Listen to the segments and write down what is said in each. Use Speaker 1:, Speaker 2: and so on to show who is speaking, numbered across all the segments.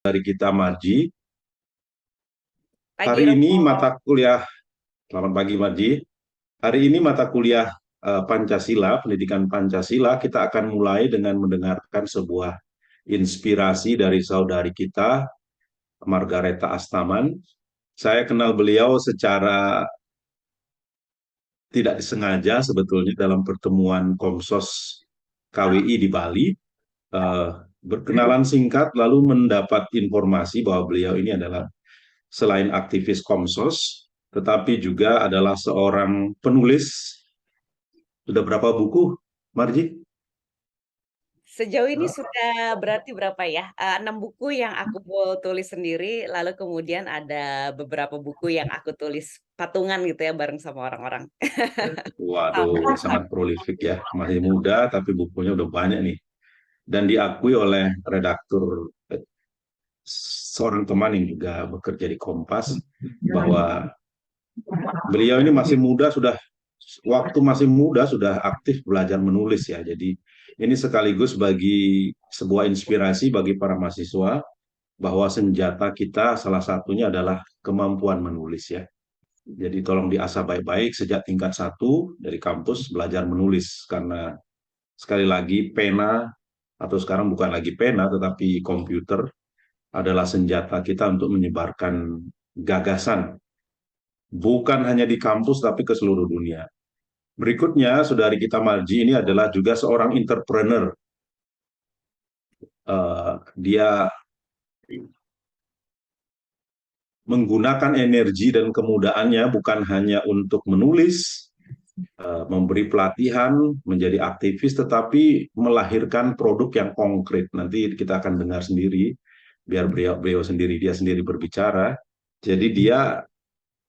Speaker 1: dari kita Marji.
Speaker 2: Pagi
Speaker 1: Hari ini
Speaker 2: Romo.
Speaker 1: mata kuliah, selamat pagi Marji. Hari ini mata kuliah Pancasila, pendidikan Pancasila, kita akan mulai dengan mendengarkan sebuah inspirasi dari saudari kita, Margareta Astaman. Saya kenal beliau secara tidak disengaja sebetulnya dalam pertemuan Komsos KWI di Bali. Eh, Berkenalan singkat, lalu mendapat informasi bahwa beliau ini adalah selain aktivis Komsos, tetapi juga adalah seorang penulis. Sudah berapa buku, Marji?
Speaker 2: Sejauh ini sudah berarti berapa ya? 6 buku yang aku tulis sendiri, lalu kemudian ada beberapa buku yang aku tulis patungan gitu ya bareng sama orang-orang.
Speaker 1: Waduh, sangat prolifik ya. Masih muda, tapi bukunya udah banyak nih. Dan diakui oleh redaktur, seorang teman yang juga bekerja di Kompas, bahwa beliau ini masih muda, waktu masih muda sudah aktif belajar menulis ya. Jadi ini sekaligus bagi sebuah inspirasi bagi para mahasiswa bahwa senjata kita salah satunya adalah kemampuan menulis ya. Jadi tolong diasah baik-baik sejak tingkat 1 dari kampus belajar menulis, karena sekali lagi pena, atau sekarang bukan lagi pena tetapi komputer, adalah senjata kita untuk menyebarkan gagasan bukan hanya di kampus tapi ke seluruh dunia. Berikutnya, saudari kita Marji ini adalah juga seorang entrepreneur. Dia menggunakan energi dan kemudaannya bukan hanya untuk menulis, memberi pelatihan, menjadi aktivis, tetapi melahirkan produk yang konkret. Nanti kita akan dengar sendiri, biar beliau sendiri, dia sendiri berbicara. Jadi dia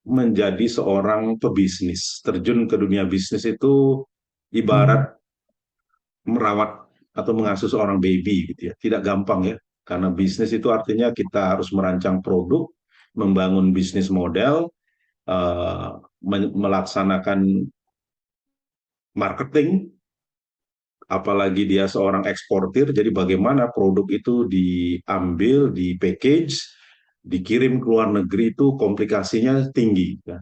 Speaker 1: menjadi seorang pebisnis. Terjun ke dunia bisnis itu ibarat merawat atau mengasuh seorang baby gitu ya. Tidak gampang ya, karena bisnis itu artinya kita harus merancang produk, membangun bisnis model, eh, melaksanakan marketing, apalagi dia seorang eksportir, jadi bagaimana produk itu diambil, di package, dikirim ke luar negeri itu komplikasinya tinggi. Ya.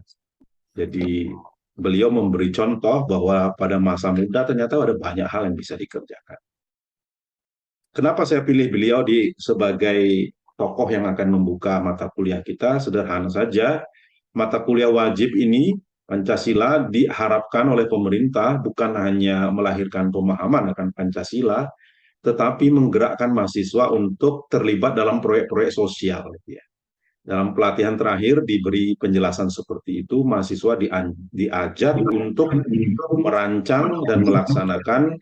Speaker 1: Jadi beliau memberi contoh bahwa pada masa muda ternyata ada banyak hal yang bisa dikerjakan. Kenapa saya pilih beliau sebagai tokoh yang akan membuka mata kuliah kita? Sederhana saja, mata kuliah wajib ini, Pancasila, diharapkan oleh pemerintah bukan hanya melahirkan pemahaman akan Pancasila, tetapi menggerakkan mahasiswa untuk terlibat dalam proyek-proyek sosial. Ya. Dalam pelatihan terakhir diberi penjelasan seperti itu, mahasiswa diajak untuk merancang dan melaksanakan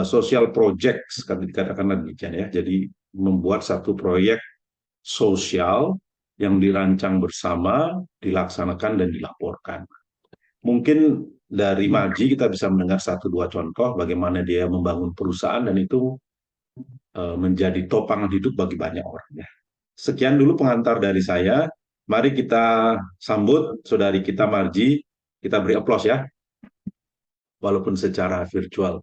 Speaker 1: social projects, katakanlah demikian ya. Jadi membuat satu proyek sosial yang dirancang bersama, dilaksanakan dan dilaporkan. Mungkin dari Maji kita bisa mendengar 1-2 contoh bagaimana dia membangun perusahaan dan itu menjadi topangan hidup bagi banyak orang. Ya. Sekian dulu pengantar dari saya. Mari kita sambut saudari kita Marji. Kita beri aplaus ya, walaupun secara virtual.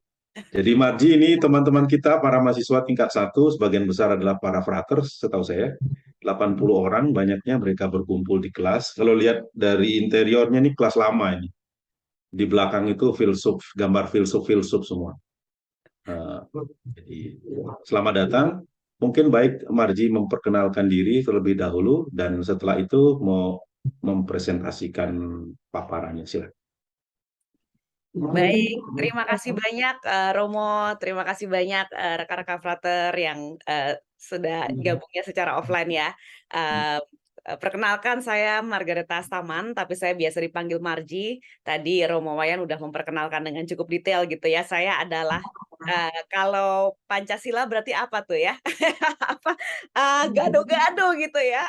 Speaker 1: Jadi Marji ini teman-teman kita, para mahasiswa tingkat 1, sebagian besar adalah para fraters, setahu saya. 80 orang, banyaknya mereka berkumpul di kelas. Kalau lihat dari interiornya ini kelas lama ini. Di belakang itu filsuf, gambar filsuf-filsuf semua. Jadi selamat datang. Mungkin baik Marji memperkenalkan diri terlebih dahulu dan setelah itu mau mempresentasikan paparannya. Silakan.
Speaker 2: Baik, terima kasih banyak Romo, terima kasih banyak rekan-rekan Frater yang sudah gabungnya secara offline ya. Eh, Perkenalkan saya Margareta Astaman, tapi saya biasa dipanggil Marji. Tadi Romo Wayan udah memperkenalkan dengan cukup detail gitu ya. Saya adalah kalau Pancasila berarti apa tuh ya? Apa gado-gado gitu ya.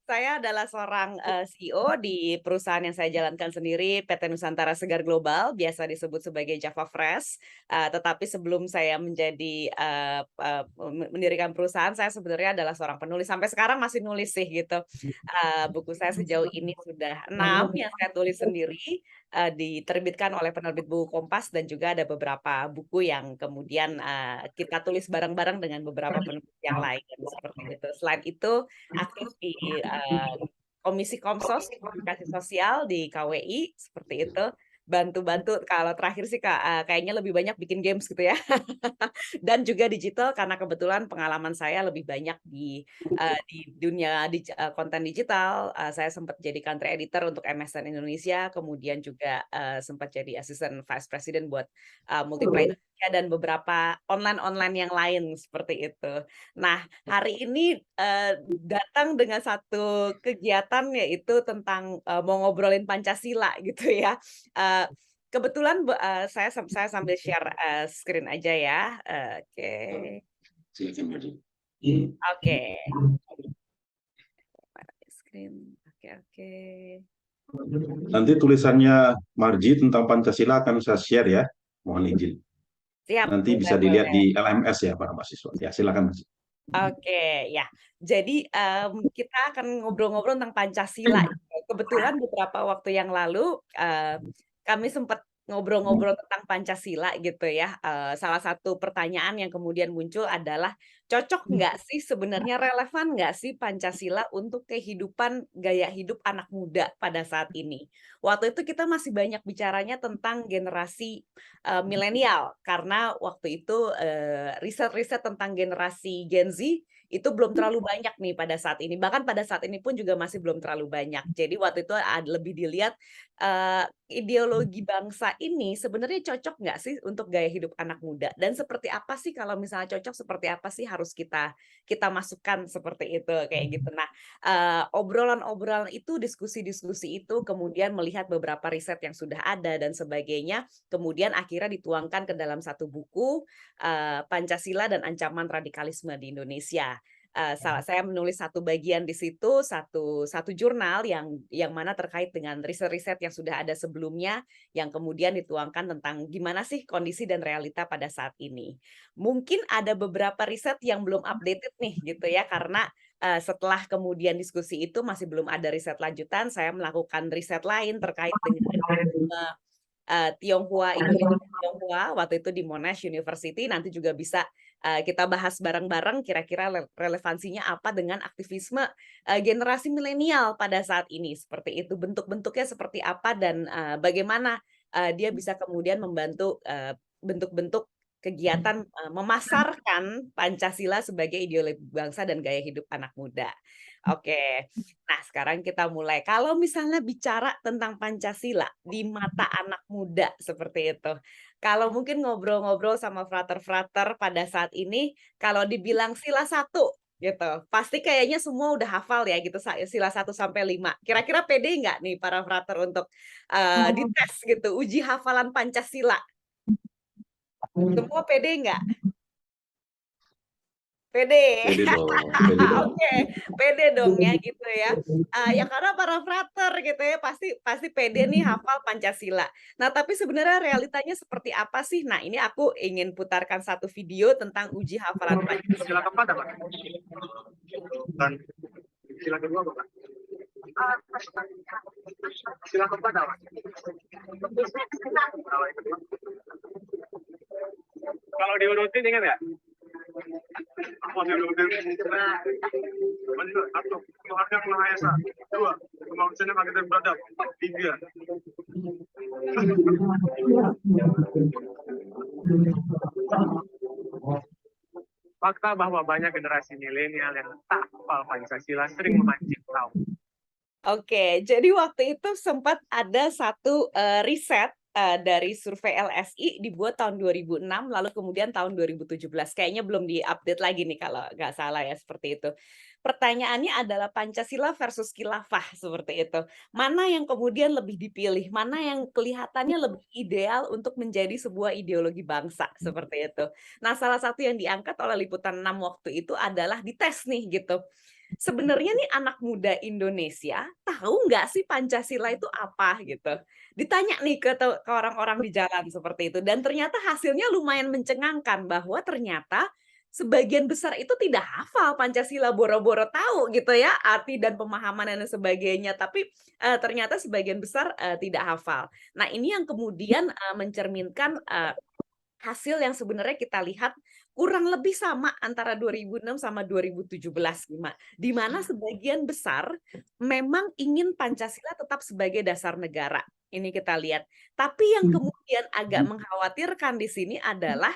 Speaker 2: Saya adalah seorang CEO di perusahaan yang saya jalankan sendiri, PT Nusantara Segar Global, biasa disebut sebagai Java Fresh. Tetapi sebelum saya menjadi mendirikan perusahaan, saya sebenarnya adalah seorang penulis. Sampai sekarang masih nulis sih gitu. Buku saya sejauh ini sudah 6 yang saya tulis sendiri, diterbitkan oleh penerbit buku Kompas, dan juga ada beberapa buku yang kemudian kita tulis bareng-bareng dengan beberapa penulis yang lain seperti itu. Selain itu, aktif di Komisi Komsos Komunikasi Sosial di KWI seperti itu, bantu-bantu. Kalau terakhir sih kayaknya lebih banyak bikin games gitu ya. Dan juga digital, karena kebetulan pengalaman saya lebih banyak di dunia konten digital. Saya sempat jadi country editor untuk MSN Indonesia, kemudian juga sempat jadi assistant vice president buat Multiplay Indonesia dan beberapa online yang lain seperti itu. Nah, hari ini datang dengan satu kegiatan, yaitu tentang mau ngobrolin Pancasila gitu ya. Kebetulan saya sambil share screen aja ya. Oke. Oke. Screen. Oke.
Speaker 1: Nanti tulisannya Marji tentang Pancasila akan saya share ya. Mohon izin.
Speaker 2: Siap.
Speaker 1: Nanti bisa dilihat di LMS ya para mahasiswa. Ya, silakan.
Speaker 2: Oke, ya. Jadi kita akan ngobrol-ngobrol tentang Pancasila. Kebetulan beberapa waktu yang lalu kami sempat ngobrol-ngobrol tentang Pancasila gitu ya. Salah satu pertanyaan yang kemudian muncul adalah, cocok nggak sih sebenarnya, relevan nggak sih Pancasila untuk kehidupan gaya hidup anak muda pada saat ini? Waktu itu kita masih banyak bicaranya tentang generasi milenial, karena waktu itu riset-riset tentang generasi Gen Z itu belum terlalu banyak nih pada saat ini. Bahkan pada saat ini pun juga masih belum terlalu banyak. Jadi waktu itu lebih dilihat ideologi bangsa ini sebenarnya cocok nggak sih untuk gaya hidup anak muda, dan seperti apa sih, kalau misalnya cocok, seperti apa sih harus kita masukkan seperti itu, kayak gitu. Nah, obrolan-obrolan itu, diskusi-diskusi itu, kemudian melihat beberapa riset yang sudah ada dan sebagainya, kemudian akhirnya dituangkan ke dalam satu buku, Pancasila dan Ancaman Radikalisme di Indonesia. Saya menulis satu bagian di situ, satu jurnal yang mana terkait dengan riset-riset yang sudah ada sebelumnya, yang kemudian dituangkan tentang gimana sih kondisi dan realita pada saat ini. Mungkin ada beberapa riset yang belum updated nih gitu ya, karena setelah kemudian diskusi itu masih belum ada riset lanjutan. Saya melakukan riset lain terkait dengan Tionghoa, Indonesia Tionghoa, waktu itu di Monash University. Nanti juga bisa kita bahas bareng-bareng kira-kira relevansinya apa dengan aktivisme generasi milenial pada saat ini, seperti itu. Bentuk-bentuknya seperti apa, dan bagaimana dia bisa kemudian membantu bentuk-bentuk kegiatan memasarkan Pancasila sebagai ideologi bangsa dan gaya hidup anak muda. Oke. Nah, sekarang kita mulai. Kalau misalnya bicara tentang Pancasila di mata anak muda seperti itu. Kalau mungkin ngobrol-ngobrol sama frater-frater pada saat ini, kalau dibilang sila 1 gitu, pasti kayaknya semua udah hafal ya gitu, sila 1 sampai 5. Kira-kira pede nggak nih para frater untuk dites gitu, uji hafalan Pancasila? Semua pede nggak? Pede.
Speaker 1: Pede dong, pede dong.
Speaker 2: Oke, pede dong ya gitu ya. Ya karena para frater gitu ya, pasti pasti pede nih hafal Pancasila. Nah, tapi sebenarnya realitanya seperti apa sih? Nah, ini aku ingin putarkan satu video tentang uji hafalan Pancasila.
Speaker 3: Sila keempat apa? Dan sila kedua apa? Sila keempat apa? Kalau diurutin ingat nggak? Apa diurutin? Satu, Tuhan yang Maha Esa. Dua, kemanusiaan yang akan beradab. Tiga. Fakta bahwa banyak generasi milenial yang tak hafal Pancasila sering memancing tahu.
Speaker 2: Oke, jadi waktu itu sempat ada satu riset dari survei LSI dibuat tahun 2006, lalu kemudian tahun 2017. Kayaknya belum diupdate lagi nih kalau nggak salah ya, seperti itu. Pertanyaannya adalah Pancasila versus khilafah, seperti itu. Mana yang kemudian lebih dipilih? Mana yang kelihatannya lebih ideal untuk menjadi sebuah ideologi bangsa, seperti itu. Nah, salah satu yang diangkat oleh Liputan 6 waktu itu adalah dites nih gitu. sebenarnya nih anak muda Indonesia tahu nggak sih Pancasila itu apa gitu. Ditanya nih ke orang-orang di jalan seperti itu, dan ternyata hasilnya lumayan mencengangkan bahwa ternyata sebagian besar itu tidak hafal Pancasila, boro-boro tahu gitu ya arti dan pemahaman dan sebagainya, tapi ternyata sebagian besar tidak hafal. Nah, ini yang kemudian mencerminkan hasil yang sebenarnya kita lihat kurang lebih sama antara 2006 sama 2017, di mana sebagian besar memang ingin Pancasila tetap sebagai dasar negara. Ini kita lihat. Tapi yang kemudian agak mengkhawatirkan di sini adalah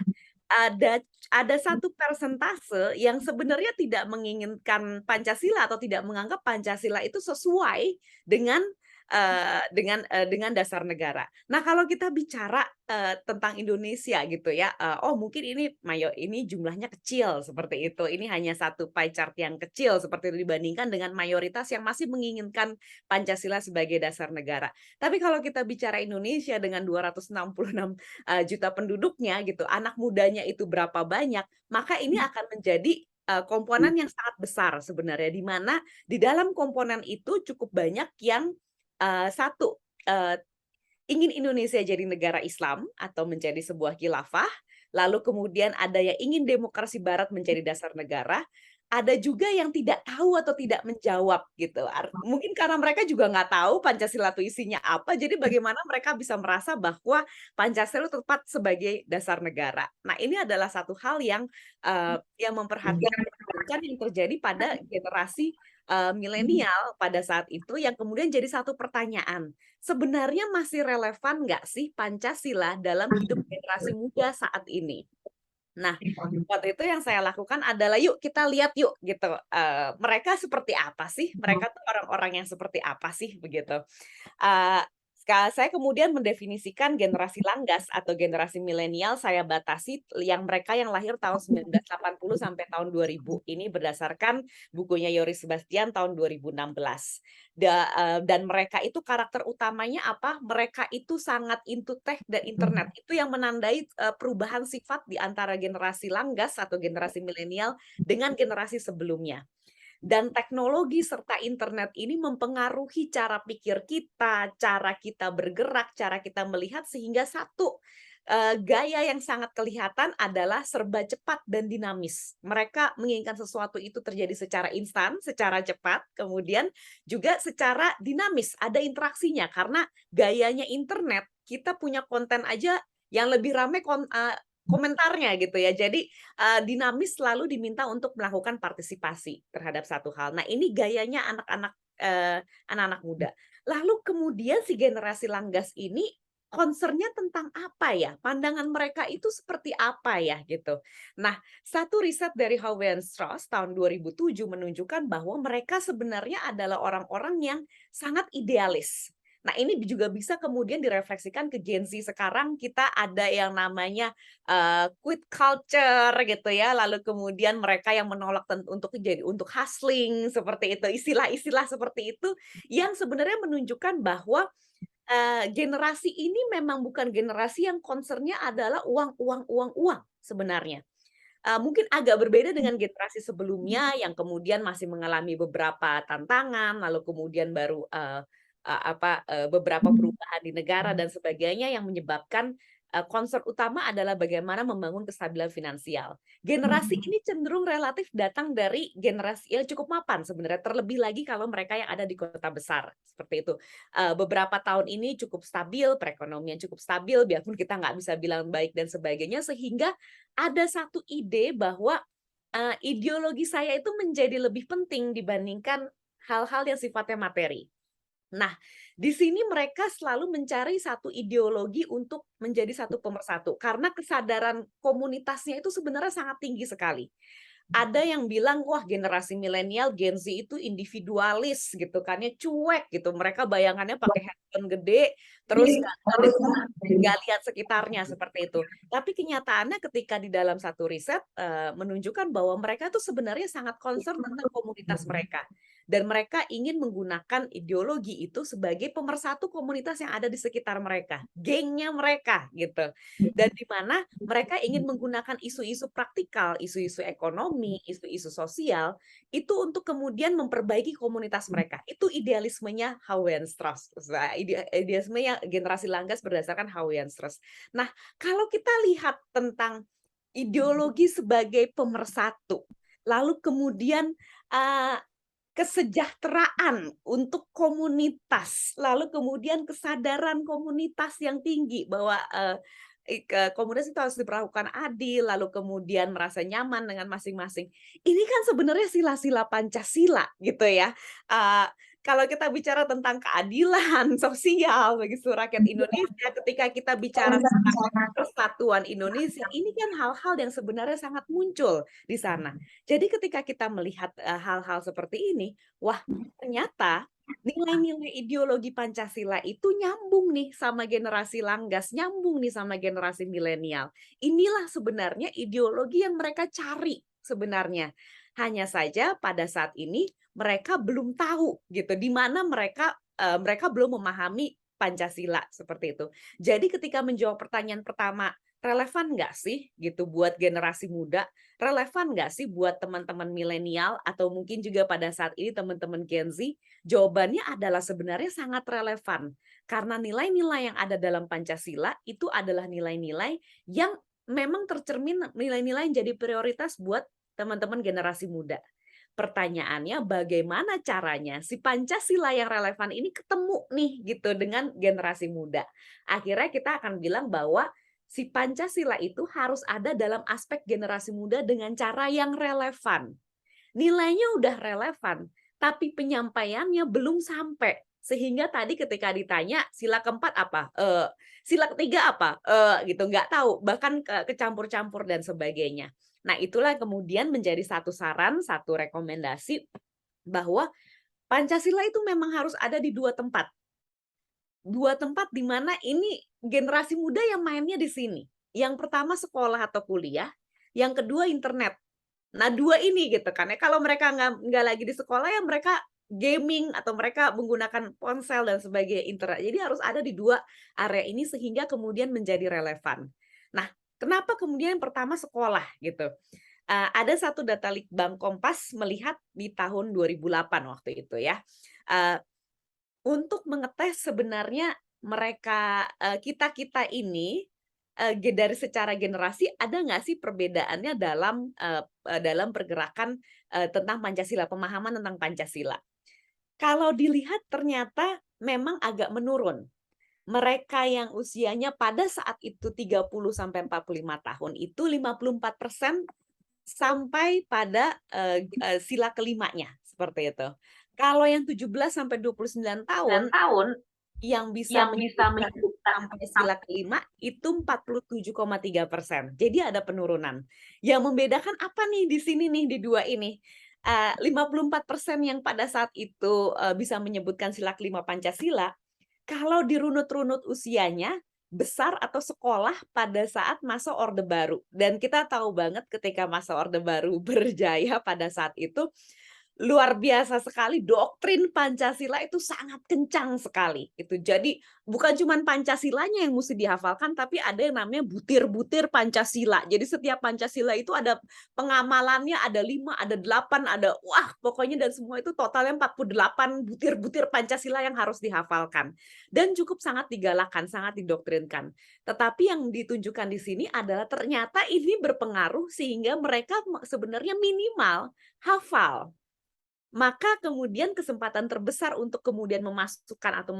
Speaker 2: ada satu persentase yang sebenarnya tidak menginginkan Pancasila atau tidak menganggap Pancasila itu sesuai dengan dasar negara. Nah, kalau kita bicara tentang Indonesia gitu ya, oh mungkin ini jumlahnya kecil seperti itu. Ini hanya satu pie chart yang kecil seperti itu dibandingkan dengan mayoritas yang masih menginginkan Pancasila sebagai dasar negara. Tapi kalau kita bicara Indonesia dengan 266 juta penduduknya gitu, anak mudanya itu berapa banyak, maka ini akan menjadi komponen yang sangat besar sebenarnya, di mana di dalam komponen itu cukup banyak yang satu, ingin Indonesia jadi negara Islam atau menjadi sebuah khilafah, lalu kemudian ada yang ingin demokrasi barat menjadi dasar negara, ada juga yang tidak tahu atau tidak menjawab gitu. Mungkin karena mereka juga nggak tahu Pancasila itu isinya apa, jadi bagaimana mereka bisa merasa bahwa Pancasila itu tepat sebagai dasar negara. Nah, ini adalah satu hal yang memperhatikan yang terjadi pada generasi milenial pada saat itu, yang kemudian jadi satu pertanyaan. Sebenarnya masih relevan nggak sih Pancasila dalam hidup generasi muda saat ini? Nah, waktu itu yang saya lakukan adalah yuk kita lihat yuk gitu, mereka seperti apa sih? Mereka tuh orang-orang yang seperti apa sih begitu. Saya kemudian mendefinisikan generasi langgas atau generasi milenial, saya batasi mereka yang lahir tahun 1980 sampai tahun 2000. Ini berdasarkan bukunya Yoris Sebastian tahun 2016. Dan mereka itu karakter utamanya apa? Mereka itu sangat into tech dan internet. Itu yang menandai perubahan sifat di antara generasi langgas atau generasi milenial dengan generasi sebelumnya. Dan teknologi serta internet ini mempengaruhi cara pikir kita, cara kita bergerak, cara kita melihat, sehingga satu gaya yang sangat kelihatan adalah serba cepat dan dinamis. Mereka menginginkan sesuatu itu terjadi secara instan, secara cepat, kemudian juga secara dinamis, ada interaksinya. Karena gayanya internet, kita punya konten aja yang lebih ramai komentarnya gitu ya. Jadi dinamis selalu diminta untuk melakukan partisipasi terhadap satu hal. Nah, ini gayanya anak-anak muda. Lalu kemudian si generasi langgas ini concern-nya tentang apa ya? Pandangan mereka itu seperti apa ya gitu. Nah, satu riset dari Howard Strauss tahun 2007 menunjukkan bahwa mereka sebenarnya adalah orang-orang yang sangat idealis. Nah, ini juga bisa kemudian direfleksikan ke Gen Z sekarang. Kita ada yang namanya quit culture gitu ya, lalu kemudian mereka yang menolak untuk hustling seperti itu, istilah-istilah seperti itu yang sebenarnya menunjukkan bahwa generasi ini memang bukan generasi yang concern-nya adalah uang, uang, uang, uang sebenarnya. Mungkin agak berbeda dengan generasi sebelumnya yang kemudian masih mengalami beberapa tantangan, lalu kemudian baru beberapa perubahan di negara dan sebagainya yang menyebabkan concern utama adalah bagaimana membangun kestabilan finansial. Generasi ini cenderung relatif datang dari generasi yang cukup mapan sebenarnya, terlebih lagi kalau mereka yang ada di kota besar seperti itu. Beberapa tahun ini cukup stabil, perekonomian cukup stabil, biarpun kita nggak bisa bilang baik dan sebagainya, sehingga ada satu ide bahwa ideologi saya itu menjadi lebih penting dibandingkan hal-hal yang sifatnya materi. Nah, di sini mereka selalu mencari satu ideologi untuk menjadi satu pemersatu, karena kesadaran komunitasnya itu sebenarnya sangat tinggi sekali. Ada yang bilang, wah generasi milenial, Gen Z itu individualis gitu kan ya, cuek gitu. Mereka bayangannya pakai handphone gede, terus nggak lihat sekitarnya seperti itu. Tapi kenyataannya ketika di dalam satu riset menunjukkan bahwa mereka tuh sebenarnya sangat concern tentang komunitas mereka. dan mereka ingin menggunakan ideologi itu sebagai pemersatu komunitas yang ada di sekitar mereka, gengnya mereka gitu. Dan di mana mereka ingin menggunakan isu-isu praktikal, isu-isu ekonomi, isu-isu sosial itu untuk kemudian memperbaiki komunitas mereka. Itu idealismenya Haweanstras. Idealismenya generasi Langgas berdasarkan Haweanstras. Nah, kalau kita lihat tentang ideologi sebagai pemersatu, lalu kemudian kesejahteraan untuk komunitas, lalu kemudian kesadaran komunitas yang tinggi bahwa komunitas itu harus diperlakukan adil, lalu kemudian merasa nyaman dengan masing-masing. Ini kan sebenarnya sila-sila Pancasila gitu ya. Kalau kita bicara tentang keadilan sosial bagi seluruh rakyat Indonesia, ketika kita bicara tentang persatuan Indonesia, ini kan hal-hal yang sebenarnya sangat muncul di sana. Jadi ketika kita melihat hal-hal seperti ini, wah ternyata nilai-nilai ideologi Pancasila itu nyambung nih sama generasi Langgas, nyambung nih sama generasi milenial. Inilah sebenarnya ideologi yang mereka cari sebenarnya. Hanya saja pada saat ini mereka belum tahu gitu di mana mereka belum memahami Pancasila seperti itu. Jadi ketika menjawab pertanyaan pertama, relevan nggak sih gitu buat generasi muda? Relevan nggak sih buat teman-teman milenial atau mungkin juga pada saat ini teman-teman Gen Z? Jawabannya adalah sebenarnya sangat relevan. Karena nilai-nilai yang ada dalam Pancasila itu adalah nilai-nilai yang memang tercermin nilai-nilai yang jadi prioritas buat teman-teman generasi muda. Pertanyaannya bagaimana caranya si Pancasila yang relevan ini ketemu nih gitu dengan generasi muda. Akhirnya kita akan bilang bahwa si Pancasila itu harus ada dalam aspek generasi muda dengan cara yang relevan. Nilainya udah relevan, tapi penyampaiannya belum sampai. Sehingga tadi ketika ditanya sila keempat apa, sila ketiga apa, gitu nggak tahu, bahkan kecampur-campur dan sebagainya. Nah itulah kemudian menjadi satu saran, satu rekomendasi bahwa Pancasila itu memang harus ada di dua tempat di mana ini generasi muda yang mainnya di sini. Yang pertama sekolah atau kuliah, yang kedua internet. Nah dua ini gitu kan ya, kalau mereka nggak lagi di sekolah ya mereka gaming atau mereka menggunakan ponsel dan sebagainya internet. Jadi harus ada di dua area ini sehingga kemudian menjadi relevan. Nah kenapa kemudian yang pertama sekolah gitu? Ada satu data Litbang Kompas melihat di tahun 2008 waktu itu ya. Untuk mengetes sebenarnya mereka kita ini dari secara generasi ada nggak sih perbedaannya dalam pergerakan tentang Pancasila, pemahaman tentang Pancasila. Kalau dilihat ternyata memang agak menurun. Mereka yang usianya pada saat itu 30 sampai 45 tahun itu 54% sampai pada sila kelimanya seperti itu. Kalau yang 17 sampai 29 tahun yang bisa menyebutkan sampai sila kelima itu 47,3%. Jadi ada penurunan. Yang membedakan apa nih di sini nih di dua ini? 54% yang pada saat itu bisa menyebutkan sila kelima Pancasila, kalau dirunut-runut usianya besar atau sekolah pada saat masa Orde Baru. Dan kita tahu banget ketika masa Orde Baru berjaya pada saat itu, luar biasa sekali, doktrin Pancasila itu sangat kencang sekali. Itu jadi bukan cuma Pancasilanya yang mesti dihafalkan, tapi ada yang namanya butir-butir Pancasila. Jadi setiap Pancasila itu ada pengamalannya, ada 5, ada 8, ada wah pokoknya dan semua itu totalnya 48 butir-butir Pancasila yang harus dihafalkan. Dan cukup sangat digalakkan, sangat didoktrinkan. Tetapi yang ditunjukkan di sini adalah ternyata ini berpengaruh sehingga mereka sebenarnya minimal hafal. Maka kemudian kesempatan terbesar untuk kemudian memasukkan atau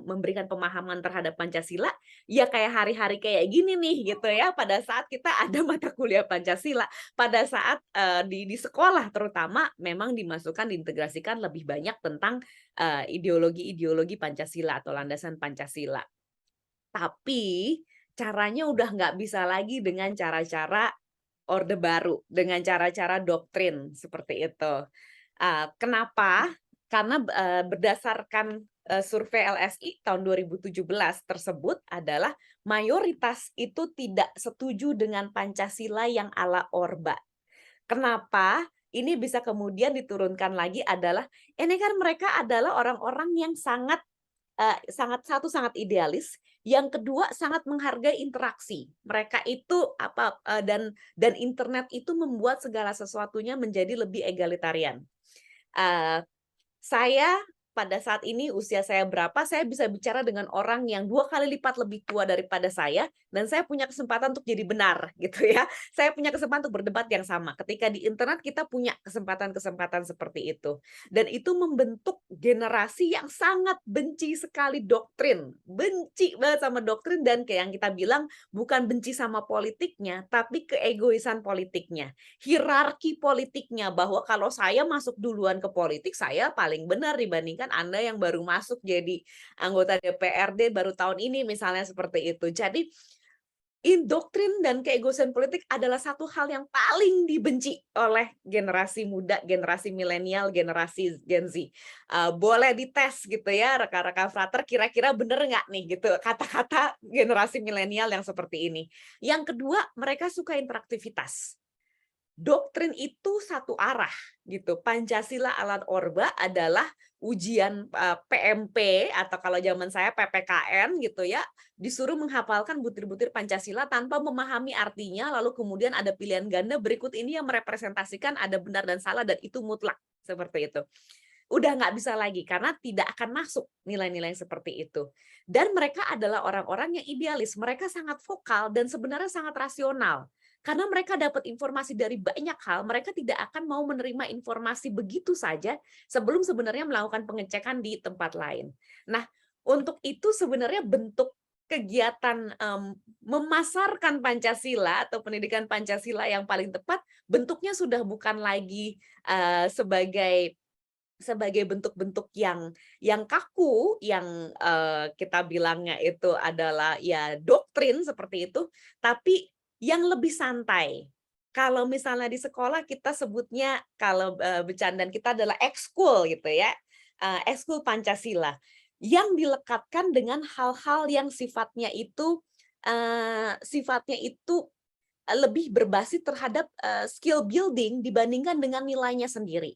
Speaker 2: memberikan pemahaman terhadap Pancasila, ya kayak hari-hari kayak gini nih gitu ya, pada saat kita ada mata kuliah Pancasila, pada saat di sekolah terutama memang dimasukkan, diintegrasikan lebih banyak tentang ideologi-ideologi Pancasila atau landasan Pancasila. Tapi caranya udah nggak bisa lagi dengan cara-cara Orde Baru, dengan cara-cara doktrin seperti itu. Kenapa? Karena berdasarkan survei LSI tahun 2017 tersebut adalah mayoritas itu tidak setuju dengan Pancasila yang ala Orba. Kenapa? ini bisa kemudian diturunkan lagi adalah ini kan mereka adalah orang-orang yang sangat sangat idealis, yang kedua sangat menghargai interaksi. Mereka itu dan internet itu membuat segala sesuatunya menjadi lebih egalitarian. Eh, saya pada saat ini usia saya berapa, saya bisa bicara dengan orang yang 2 kali lipat lebih tua daripada saya, dan saya punya kesempatan untuk jadi benar, gitu ya. Saya punya kesempatan untuk berdebat yang sama. Ketika di internet kita punya kesempatan-kesempatan seperti itu. Dan itu membentuk generasi yang sangat benci sekali doktrin. Benci banget sama doktrin, dan kayak yang kita bilang, bukan benci sama politiknya, tapi keegoisan politiknya. Hierarki politiknya, bahwa kalau saya masuk duluan ke politik, saya paling benar dibandingkan Anda yang baru masuk jadi anggota DPRD baru tahun ini, misalnya seperti itu. Jadi doktrin dan keegoisan politik adalah satu hal yang paling dibenci oleh generasi muda, generasi milenial, generasi Gen Z. Boleh dites gitu ya, rekan-rekan frater, kira-kira bener nggak nih gitu kata-kata generasi milenial yang seperti ini. Yang kedua, mereka suka interaktivitas. Doktrin itu satu arah gitu. Pancasila Alat Orba adalah ujian PMP atau kalau zaman saya PPKN gitu ya, disuruh menghafalkan butir-butir Pancasila tanpa memahami artinya, lalu kemudian ada pilihan ganda berikut ini yang merepresentasikan ada benar dan salah, dan itu mutlak seperti itu. Udah nggak bisa lagi karena tidak akan masuk nilai-nilai seperti itu. Dan mereka adalah orang-orang yang idealis, mereka sangat vokal dan sebenarnya sangat rasional. Karena mereka dapat informasi dari banyak hal, mereka tidak akan mau menerima informasi begitu saja sebelum sebenarnya melakukan pengecekan di tempat lain. Nah, untuk itu sebenarnya bentuk kegiatan memasarkan Pancasila atau pendidikan Pancasila yang paling tepat, bentuknya sudah bukan lagi sebagai bentuk-bentuk yang kaku, yang kita bilangnya itu adalah ya doktrin seperti itu, tapi yang lebih santai. Kalau misalnya di sekolah kita sebutnya, kalau bercandaan kita adalah ekskul gitu ya, ekskul Pancasila, yang dilekatkan dengan hal-hal yang sifatnya itu lebih berbasis terhadap skill building dibandingkan dengan nilainya sendiri.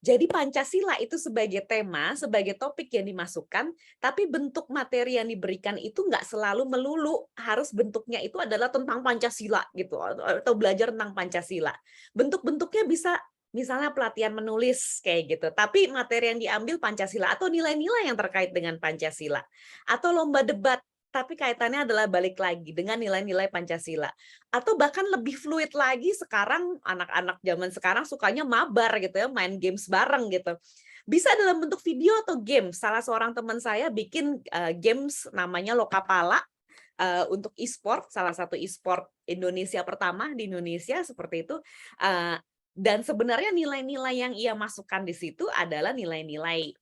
Speaker 2: Jadi Pancasila itu sebagai tema, sebagai topik yang dimasukkan, tapi bentuk materi yang diberikan itu nggak selalu melulu harus bentuknya itu adalah tentang Pancasila gitu, atau belajar tentang Pancasila. Bentuk-bentuknya bisa misalnya pelatihan menulis kayak gitu, tapi materi yang diambil Pancasila atau nilai-nilai yang terkait dengan Pancasila, atau lomba debat, tapi kaitannya adalah balik lagi dengan nilai-nilai Pancasila. Atau bahkan lebih fluid lagi sekarang, anak-anak zaman sekarang sukanya mabar gitu ya, main games bareng gitu. Bisa dalam bentuk video atau game. Salah seorang teman saya bikin games namanya Lokapala untuk e-sport, salah satu e-sport Indonesia pertama di Indonesia seperti itu. Dan sebenarnya nilai-nilai yang ia masukkan di situ adalah nilai-nilai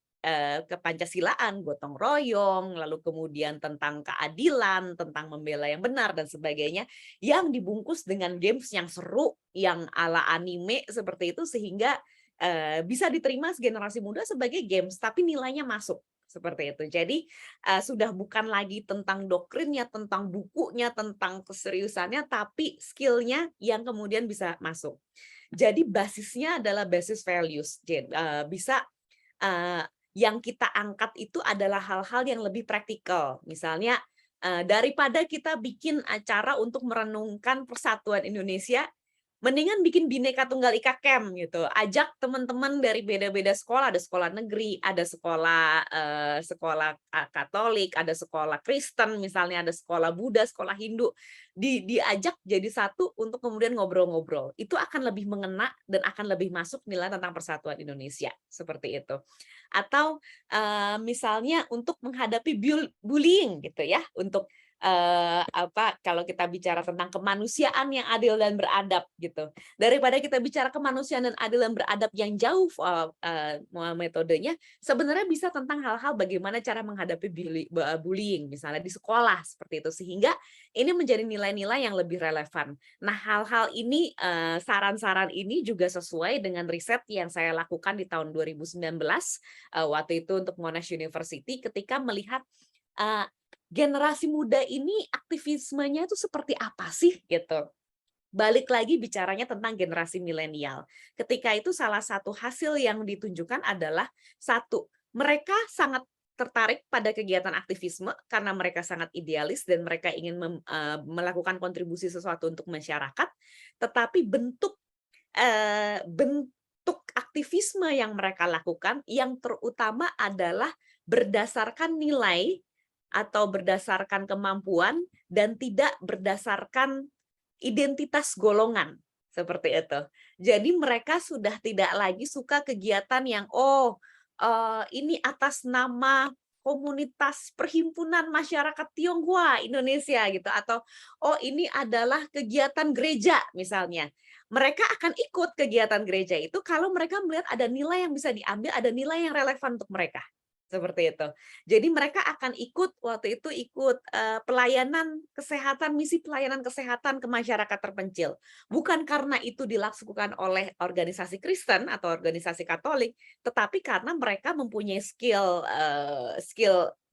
Speaker 2: kepancasilaan, gotong royong, lalu kemudian tentang keadilan, tentang membela yang benar dan sebagainya, yang dibungkus dengan games yang seru, yang ala anime seperti itu, sehingga bisa diterima generasi muda sebagai games, tapi nilainya masuk seperti itu. Jadi sudah bukan lagi tentang doktrinnya, tentang bukunya, tentang keseriusannya, tapi skillnya yang kemudian bisa masuk. Jadi basisnya adalah basis values. Bisa yang kita angkat itu adalah hal-hal yang lebih praktikal. Misalnya daripada kita bikin acara untuk merenungkan persatuan Indonesia, mendingan bikin Bhinneka Tunggal Ika Camp gitu. Ajak teman-teman dari beda-beda sekolah, ada sekolah negeri, ada sekolah Katolik, ada sekolah Kristen, misalnya ada sekolah Buddha, sekolah Hindu, diajak jadi satu untuk kemudian ngobrol-ngobrol. Itu akan lebih mengena dan akan lebih masuk nilai tentang persatuan Indonesia, seperti itu. Atau misalnya untuk menghadapi bullying gitu ya, untuk kalau kita bicara tentang kemanusiaan yang adil dan beradab gitu. Daripada kita bicara kemanusiaan dan adil dan beradab yang jauh metodenya, sebenarnya bisa tentang hal-hal bagaimana cara menghadapi bullying misalnya di sekolah seperti itu, sehingga ini menjadi nilai-nilai yang lebih relevan. Nah, hal-hal ini, saran-saran ini juga sesuai dengan riset yang saya lakukan di tahun 2019 waktu itu untuk Monash University, ketika melihat generasi muda ini aktivismenya itu seperti apa sih gitu. balik lagi bicaranya tentang generasi milenial. Ketika itu salah satu hasil yang ditunjukkan adalah satu, mereka sangat tertarik pada kegiatan aktivisme karena mereka sangat idealis dan mereka ingin melakukan kontribusi sesuatu untuk masyarakat, tetapi bentuk aktivisme yang mereka lakukan yang terutama adalah berdasarkan nilai atau berdasarkan kemampuan dan tidak berdasarkan identitas golongan, seperti itu. Jadi mereka sudah tidak lagi suka kegiatan yang ini atas nama komunitas perhimpunan masyarakat Tionghoa Indonesia gitu, atau ini adalah kegiatan gereja misalnya. Mereka akan ikut kegiatan gereja itu kalau mereka melihat ada nilai yang bisa diambil, ada nilai yang relevan untuk mereka. Seperti itu. Jadi mereka akan ikut, waktu itu ikut pelayanan kesehatan, misi pelayanan kesehatan ke masyarakat terpencil. Bukan karena itu dilakukan oleh organisasi Kristen atau organisasi Katolik, tetapi karena mereka mempunyai skill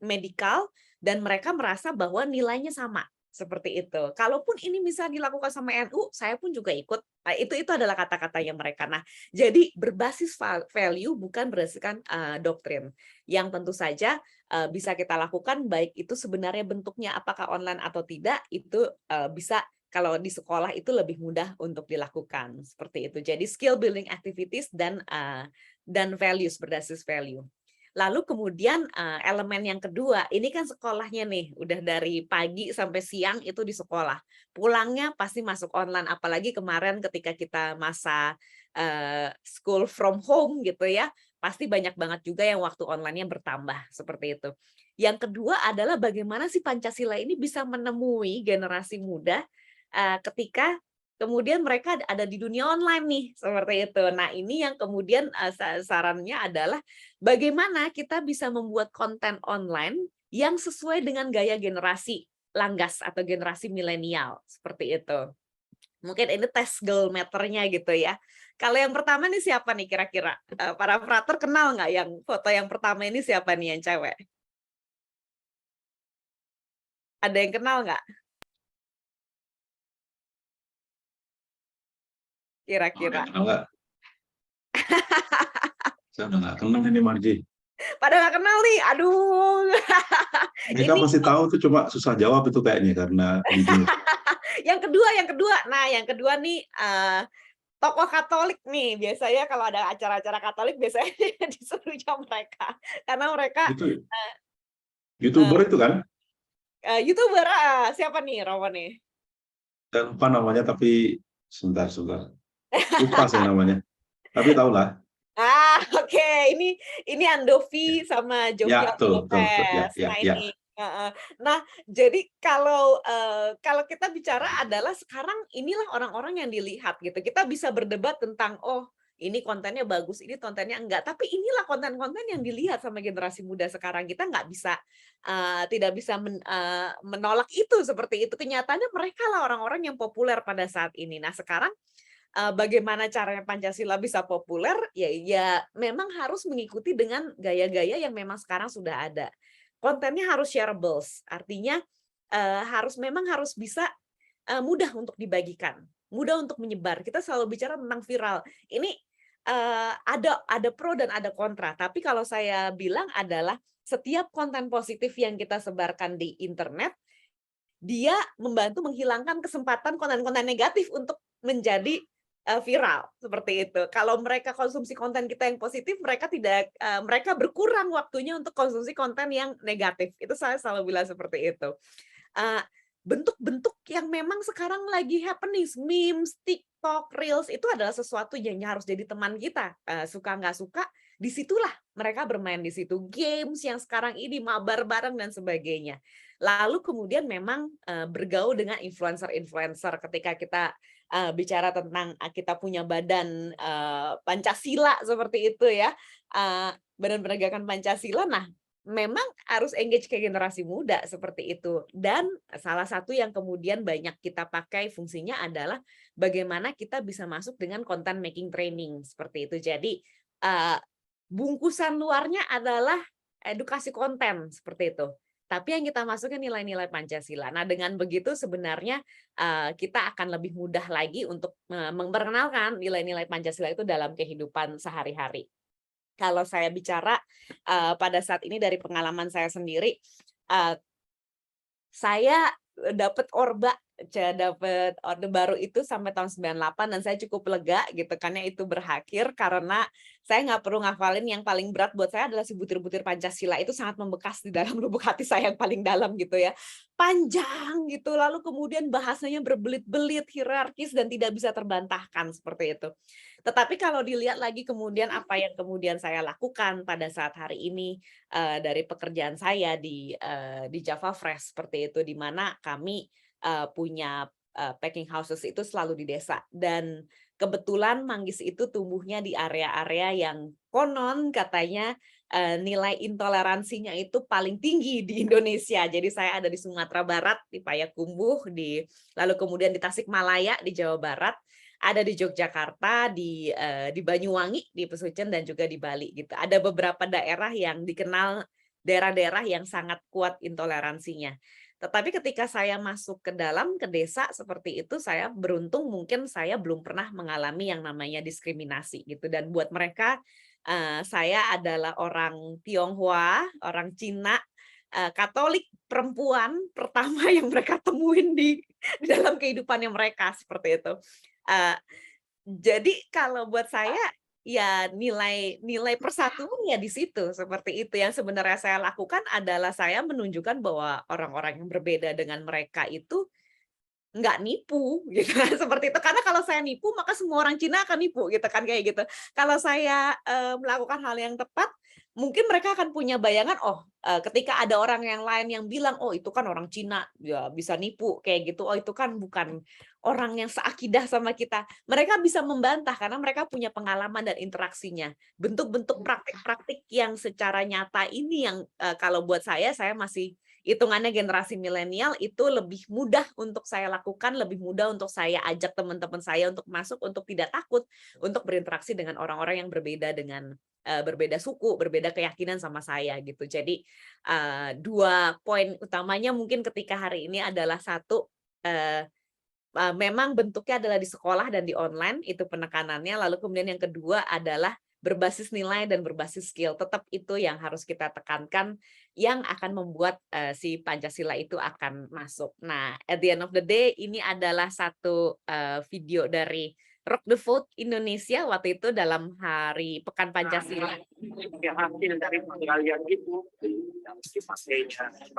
Speaker 2: medikal dan mereka merasa bahwa nilainya sama. Seperti itu. Kalaupun ini bisa dilakukan sama NU, saya pun juga ikut. Nah, itu adalah kata-katanya mereka. Nah, jadi berbasis value bukan berdasarkan doktrin. Yang tentu saja bisa kita lakukan, baik itu sebenarnya bentuknya apakah online atau tidak, itu bisa kalau di sekolah itu lebih mudah untuk dilakukan. Seperti itu. Jadi skill building activities dan values, berbasis value. Lalu kemudian elemen yang kedua, ini kan sekolahnya nih, udah dari pagi sampai siang itu di sekolah. Pulangnya pasti masuk online, apalagi kemarin ketika kita masa school from home gitu ya, pasti banyak banget juga yang waktu online-nya bertambah, seperti itu. Yang kedua adalah bagaimana sih Pancasila ini bisa menemui generasi muda ketika kemudian mereka ada di dunia online nih, seperti itu. Nah, ini yang kemudian sarannya adalah bagaimana kita bisa membuat konten online yang sesuai dengan gaya generasi langgas atau generasi milenial, seperti itu. Mungkin ini tes goal meternya gitu ya. Kalau yang pertama nih siapa nih kira-kira? Para frater kenal nggak yang foto yang pertama ini siapa nih yang cewek? Ada yang kenal nggak? Kira-kira.
Speaker 1: Enggak. Saya udah nggak kenal ini Marji.
Speaker 2: Pada nggak kenal nih, aduh.
Speaker 1: Mereka
Speaker 2: Ini
Speaker 1: pasti tahu tuh, cuma susah jawab itu kayaknya karena judul.
Speaker 2: yang kedua. Nah, yang kedua nih tokoh Katolik nih. Biasanya kalau ada acara-acara Katolik biasanya disuruhnya mereka. Karena mereka
Speaker 1: Itu YouTuber itu kan?
Speaker 2: YouTuber. Siapa nih, Romo nih?
Speaker 1: Dan lupa namanya, tapi sebentar. Lupa saya namanya. Tapi tahu lah.
Speaker 2: Oke. Ini Andovi sama Jovi
Speaker 1: Ya, betul.
Speaker 2: Lopez.
Speaker 1: Ya.
Speaker 2: Nah, ini. Nah, jadi kalau kita bicara adalah sekarang inilah orang-orang yang dilihat gitu. Kita bisa berdebat tentang ini kontennya bagus, ini kontennya enggak. Tapi inilah konten-konten yang dilihat sama generasi muda sekarang. Kita nggak bisa tidak bisa menolak itu seperti itu. Kenyataannya mereka lah orang-orang yang populer pada saat ini. Nah, sekarang bagaimana caranya Pancasila bisa populer? Ya memang harus mengikuti dengan gaya-gaya yang memang sekarang sudah ada. Kontennya harus shareable, artinya memang harus bisa mudah untuk dibagikan, mudah untuk menyebar. Kita selalu bicara tentang viral. Ini ada pro dan ada kontra. Tapi kalau saya bilang adalah setiap konten positif yang kita sebarkan di internet, dia membantu menghilangkan kesempatan konten-konten negatif untuk menjadi viral seperti itu. Kalau mereka konsumsi konten kita yang positif, mereka berkurang waktunya untuk konsumsi konten yang negatif. Itu saya selalu bilang seperti itu. Bentuk-bentuk yang memang sekarang lagi happening, memes, TikTok, Reels, itu adalah sesuatu yang harus jadi teman kita. Suka nggak suka, disitulah mereka bermain di situ. Games yang sekarang ini mabar bareng dan sebagainya. Lalu kemudian memang bergaul dengan influencer-influencer ketika kita bicara tentang kita punya badan Pancasila seperti itu ya, badan penegakan Pancasila. Nah, memang harus engage ke generasi muda seperti itu. Dan salah satu yang kemudian banyak kita pakai fungsinya adalah bagaimana kita bisa masuk dengan content making training seperti itu. Jadi bungkusan luarnya adalah edukasi konten seperti itu. tapi yang kita masukin nilai-nilai Pancasila. Nah, dengan begitu sebenarnya kita akan lebih mudah lagi untuk memperkenalkan nilai-nilai Pancasila itu dalam kehidupan sehari-hari. Kalau saya bicara pada saat ini dari pengalaman saya sendiri, saya dapat Orde Baru itu sampai tahun 98 dan saya cukup lega gitu karena itu berakhir karena saya nggak perlu ngafalin. Yang paling berat buat saya adalah si butir-butir Pancasila, itu sangat membekas di dalam lubuk hati saya yang paling dalam gitu ya. Panjang gitu, lalu kemudian bahasanya berbelit-belit, hierarkis dan tidak bisa terbantahkan seperti itu. Tetapi kalau dilihat lagi kemudian apa yang kemudian saya lakukan pada saat hari ini dari pekerjaan saya di Java Fresh seperti itu, di mana kami punya packing houses itu selalu di desa, dan kebetulan manggis itu tumbuhnya di area-area yang konon katanya nilai intoleransinya itu paling tinggi di Indonesia. Jadi saya ada di Sumatera Barat, di Payakumbuh, lalu kemudian di Tasikmalaya di Jawa Barat, ada di Yogyakarta, di Banyuwangi, di Pesucen, dan juga di Bali gitu. Ada beberapa daerah yang dikenal daerah-daerah yang sangat kuat intoleransinya. Tetapi ketika saya masuk ke desa seperti itu, saya beruntung mungkin saya belum pernah mengalami yang namanya diskriminasi gitu. Dan buat mereka, saya adalah orang Tionghoa, orang Cina, Katolik perempuan pertama yang mereka temuin di dalam kehidupannya mereka seperti itu. Jadi kalau buat saya ya nilai persatuan ya di situ, seperti itu. Yang sebenarnya saya lakukan adalah saya menunjukkan bahwa orang-orang yang berbeda dengan mereka itu nggak nipu gitu kan, seperti itu. Karena kalau saya nipu maka semua orang Cina akan nipu gitu kan, kayak gitu. Kalau saya melakukan hal yang tepat, mungkin mereka akan punya bayangan, ketika ada orang yang lain yang bilang, oh itu kan orang Cina ya bisa nipu kayak gitu, oh itu kan bukan orang yang seakidah sama kita. Mereka bisa membantah karena mereka punya pengalaman dan interaksinya. Bentuk-bentuk praktik-praktik yang secara nyata ini yang kalau buat saya masih hitungannya generasi milenial, itu lebih mudah untuk saya lakukan, lebih mudah untuk saya ajak teman-teman saya untuk masuk, untuk tidak takut untuk berinteraksi dengan orang-orang yang berbeda suku, berbeda keyakinan sama saya gitu. Jadi 2 poin utamanya mungkin ketika hari ini adalah satu, memang bentuknya adalah di sekolah dan di online, itu penekanannya. Lalu kemudian yang kedua adalah berbasis nilai dan berbasis skill. Tetap itu yang harus kita tekankan, yang akan membuat si Pancasila itu akan masuk. Nah, at the end of the day, ini adalah satu video dari Rock the Vote Indonesia waktu itu dalam hari Pekan Pancasila.
Speaker 3: Ya, hasil dari penggalian itu dipakai sebagai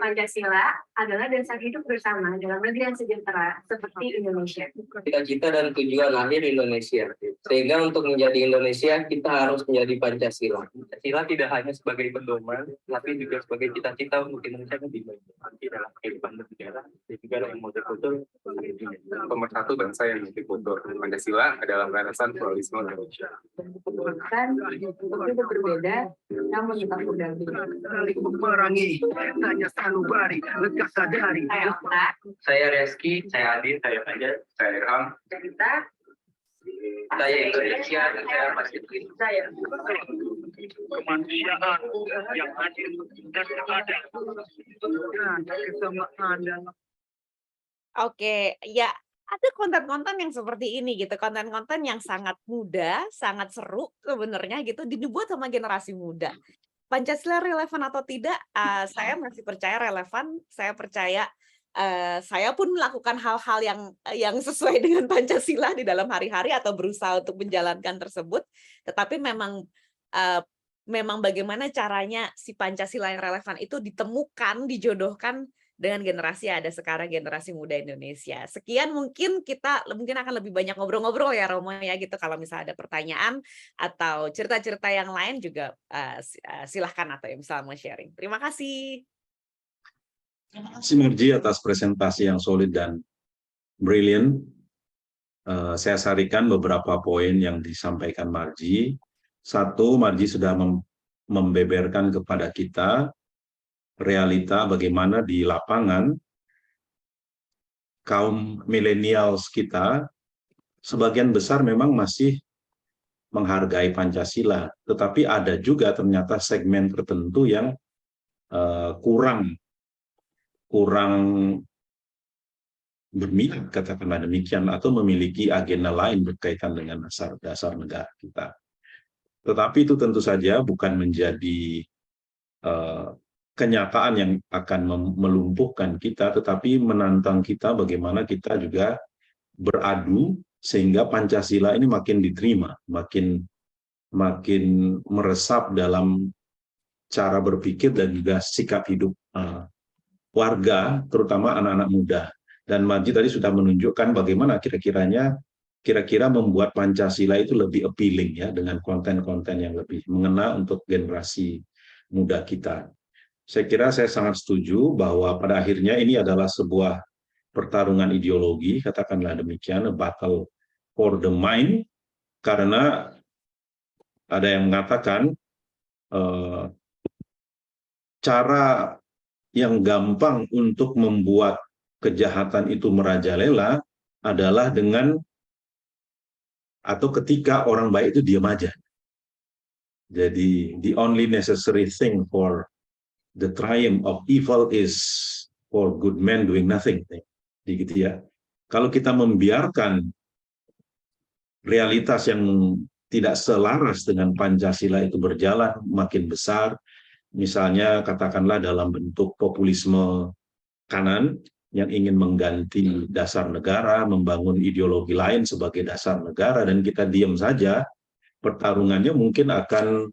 Speaker 4: Pancasila adalah dasar hidup bersama dalam negeri yang sejahtera seperti Indonesia.
Speaker 5: Cita-cita dan tujuan akhir Indonesia. Sehingga untuk menjadi Indonesia kita harus menjadi Pancasila. Pancasila tidak hanya sebagai pedoman, tapi juga sebagai cita-cita untuk Indonesia yang lebih baik dalam kehidupan bernegara dan juga dalam multikultur.
Speaker 6: Pemersatu bangsa yang multikultur. Pancasila adalah landasan pluralisme Indonesia.
Speaker 4: Bukan itu berbeda, namun tetap berdamping.
Speaker 3: Memerangi, tanya sanubari, lekas sadari.
Speaker 4: Saya Okta,
Speaker 5: Saya Reski, saya Adin, saya Fajar,
Speaker 6: Saya Irham.
Speaker 4: kita,
Speaker 5: saya Indonesia, dan saya Pacific.
Speaker 4: saya.
Speaker 3: Kemanusiaan yang adil dan beradab. Dan kesamaan dan
Speaker 2: Oke, ya ada konten-konten yang seperti ini gitu, konten-konten yang sangat muda, sangat seru sebenarnya gitu, dibuat sama generasi muda. Pancasila relevan atau tidak, saya masih percaya relevan. Saya percaya saya pun melakukan hal-hal yang sesuai dengan Pancasila di dalam hari-hari atau berusaha untuk menjalankan tersebut. Tetapi memang bagaimana caranya si Pancasila yang relevan itu ditemukan, dijodohkan dengan generasi yang ada sekarang, generasi muda Indonesia. Sekian, mungkin kita akan lebih banyak ngobrol-ngobrol ya Romo ya gitu. Kalau misalnya ada pertanyaan atau cerita-cerita yang lain juga silahkan, atau yang misalnya mau sharing. Terima kasih.
Speaker 1: Terima kasih Marji atas presentasi yang solid dan brilliant. Saya sarikan beberapa poin yang disampaikan Marji. Satu, Marji sudah membeberkan kepada kita realita bagaimana di lapangan kaum milenials kita sebagian besar memang masih menghargai Pancasila, tetapi ada juga ternyata segmen tertentu yang kurang berminat, katakanlah demikian, atau memiliki agenda lain berkaitan dengan dasar negara kita. Tetapi itu tentu saja bukan menjadi kenyataan yang akan melumpuhkan kita, tetapi menantang kita bagaimana kita juga beradu sehingga Pancasila ini makin diterima, makin meresap dalam cara berpikir dan juga sikap hidup warga, terutama anak-anak muda. Dan Marji tadi sudah menunjukkan bagaimana kira-kira membuat Pancasila itu lebih appealing ya, dengan konten-konten yang lebih mengena untuk generasi muda kita. Saya kira saya sangat setuju bahwa pada akhirnya ini adalah sebuah pertarungan ideologi, katakanlah demikian, a battle for the mind, karena ada yang mengatakan cara yang gampang untuk membuat kejahatan itu merajalela adalah dengan atau ketika orang baik itu diam aja. Jadi the only necessary thing for the triumph of evil is for good men doing nothing. Gitu ya. Kalau kita membiarkan realitas yang tidak selaras dengan Pancasila itu berjalan makin besar, misalnya katakanlah dalam bentuk populisme kanan yang ingin mengganti dasar negara, membangun ideologi lain sebagai dasar negara, dan kita diam saja, pertarungannya mungkin akan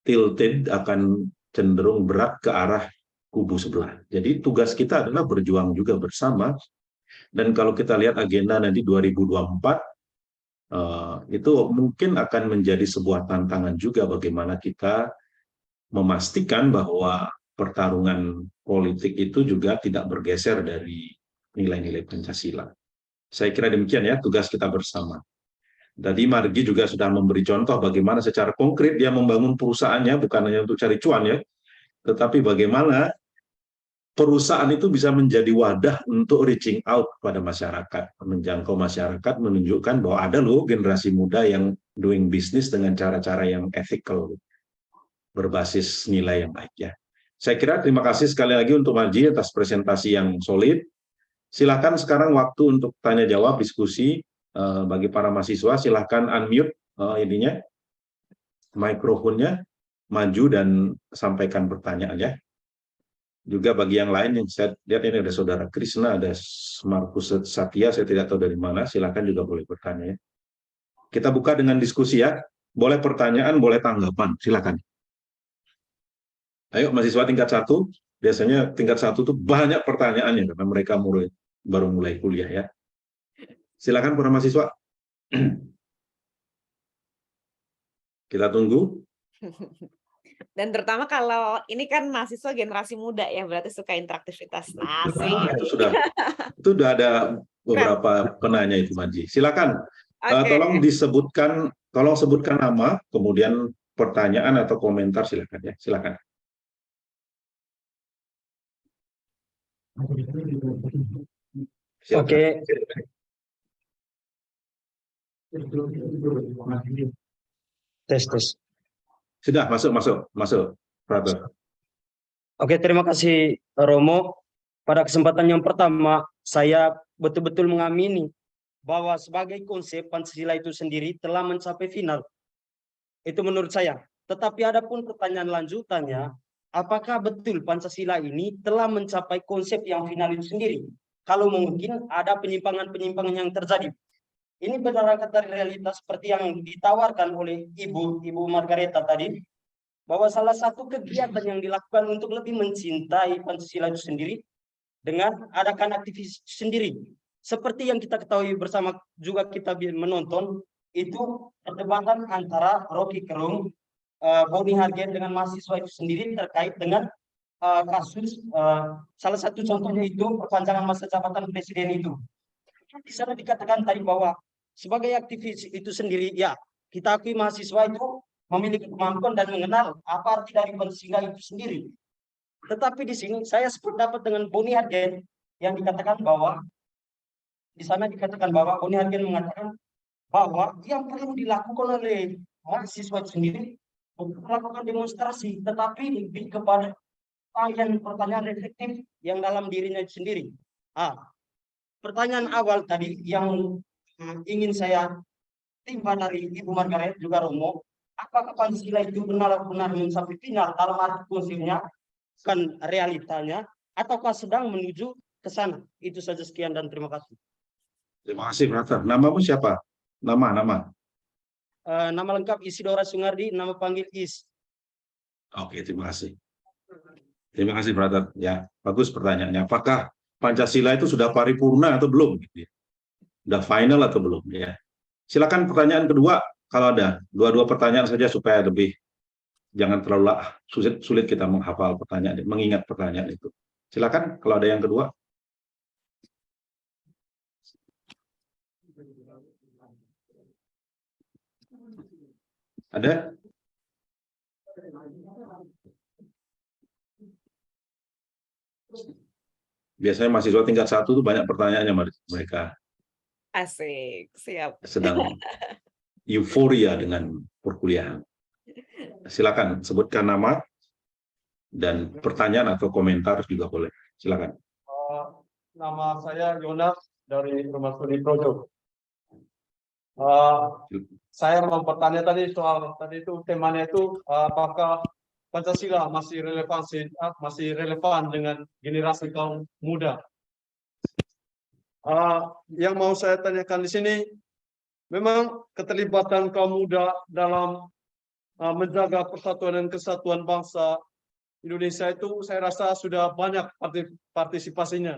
Speaker 1: tilted, akan cenderung berat ke arah kubu sebelah. Jadi tugas kita adalah berjuang juga bersama, dan kalau kita lihat agenda nanti 2024, itu mungkin akan menjadi sebuah tantangan juga bagaimana kita memastikan bahwa pertarungan politik itu juga tidak bergeser dari nilai-nilai Pancasila. Saya kira demikian ya, tugas kita bersama. Tadi Margi juga sudah memberi contoh bagaimana secara konkret dia membangun perusahaannya, bukan hanya untuk cari cuan ya, tetapi bagaimana perusahaan itu bisa menjadi wadah untuk reaching out pada masyarakat, menjangkau masyarakat, menunjukkan bahwa ada loh generasi muda yang doing business dengan cara-cara yang ethical, berbasis nilai yang baik ya. Saya kira terima kasih sekali lagi untuk Marji atas presentasi yang solid. Silakan sekarang waktu untuk tanya jawab diskusi bagi para mahasiswa. Silakan unmute mikrofonnya, maju dan sampaikan pertanyaan ya. Juga bagi yang lain yang saya lihat ini ada Saudara Krisna, ada Markus Satya, saya tidak tahu dari mana, silakan juga boleh bertanya ya. Kita buka dengan diskusi ya. Boleh pertanyaan, boleh tanggapan, silakan. Ayo mahasiswa tingkat 1, biasanya tingkat 1 itu banyak pertanyaannya karena mereka baru mulai kuliah ya. Silakan para mahasiswa. Kita tunggu.
Speaker 2: Dan terutama kalau ini kan mahasiswa generasi muda ya, berarti suka interaktivitas. Asik.
Speaker 1: Itu sudah ada beberapa penanya itu, Manji. Silakan. Tolong sebutkan nama, kemudian pertanyaan atau komentar, silakan ya. Silakan. Silakan.
Speaker 7: Oke. Tes.
Speaker 1: Sudah, masuk, brother.
Speaker 7: Oke, terima kasih Romo. Pada kesempatan yang pertama, saya betul-betul mengamini bahwa sebagai konsep Pancasila itu sendiri telah mencapai final. Itu menurut saya. Tetapi ada pun pertanyaan lanjutannya, apakah betul Pancasila ini telah mencapai konsep yang final itu sendiri? Kalau mungkin ada penyimpangan-penyimpangan yang terjadi. Ini berdasarkan dari realitas seperti yang ditawarkan oleh Ibu Margareta tadi, bahwa salah satu kegiatan yang dilakukan untuk lebih mencintai Pancasila itu sendiri dengan adakan aktivis sendiri. Seperti yang kita ketahui bersama juga kita menonton, itu perdebatan antara Rocky Gerung, Boni Hargen dengan mahasiswa itu sendiri terkait dengan kasus salah satu contohnya itu perpanjangan masa jabatan presiden itu. Di sana dikatakan tadi bahwa sebagai aktivis itu sendiri, ya kita akui mahasiswa itu memiliki kemampuan dan mengenal apa arti dari Pancasila itu sendiri. Tetapi di sini saya sependapat dengan Boni Hargen yang dikatakan bahwa di sana dikatakan bahwa Boni Hargen mengatakan bahwa yang perlu dilakukan oleh mahasiswa sendiri untuk melakukan demonstrasi, tetapi lebih kepada pertanyaan reflektif yang dalam dirinya sendiri. Pertanyaan awal tadi yang ingin saya timba dari Ibu Margaret juga Romo, apakah Pancasila itu benar-benar mencapai final dalam arti konsepnya, kan realitanya, ataukah sedang menuju ke sana? Itu saja, sekian dan terima kasih.
Speaker 1: Terima kasih, Brother. Namamu siapa? Nama.
Speaker 7: Nama lengkap Isidora Sungardi, nama panggil Is.
Speaker 1: Oke, terima kasih. Terima kasih, Brother. Ya, bagus pertanyaannya. Apakah Pancasila itu sudah paripurna atau belum? Sudah final atau belum? Ya. Silakan pertanyaan kedua kalau ada. Dua-dua pertanyaan saja supaya lebih jangan terlalu sulit kita menghafal pertanyaan, mengingat pertanyaan itu. Silakan kalau ada yang kedua. Ada? Biasanya mahasiswa tingkat 1 itu banyak pertanyaannya mereka.
Speaker 2: Asik, siap.
Speaker 1: Sedang euforia dengan perkuliahan. Silakan sebutkan nama dan pertanyaan atau komentar juga boleh. Silakan.
Speaker 8: Nama saya Yonas dari Rumah Studi Projo. Saya mau bertanya tadi soal itu temanya itu apakah Pancasila masih relevan dengan generasi kaum muda. Yang mau saya tanyakan di sini, memang keterlibatan kaum muda dalam menjaga persatuan dan kesatuan bangsa Indonesia itu saya rasa sudah banyak partisipasinya,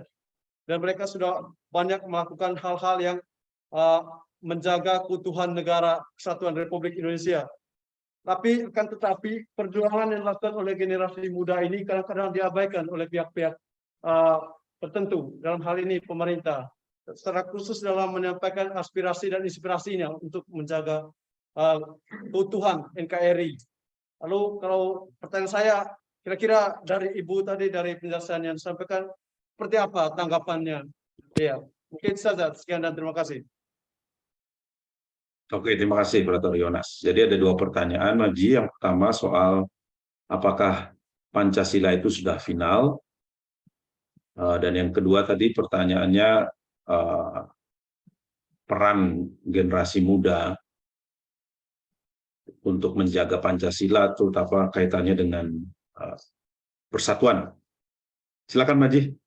Speaker 8: dan mereka sudah banyak melakukan hal-hal yang menjaga keutuhan negara kesatuan Republik Indonesia. Tapi tetapi perjuangan yang dilakukan oleh generasi muda ini kadang-kadang diabaikan oleh pihak-pihak tertentu, dalam hal ini pemerintah, secara khusus dalam menyampaikan aspirasi dan inspirasinya untuk menjaga keutuhan NKRI. Lalu kalau pertanyaan saya, kira-kira dari Ibu tadi, dari penjelasan yang disampaikan, seperti apa tanggapannya? Ya, mungkin saja. Sekian dan terima kasih.
Speaker 1: Oke, terima kasih, Brother Yonas. Jadi ada dua pertanyaan, Maji. Yang pertama soal apakah Pancasila itu sudah final, dan yang kedua tadi pertanyaannya peran generasi muda untuk menjaga Pancasila, terutama kaitannya dengan persatuan. Silakan, Maji.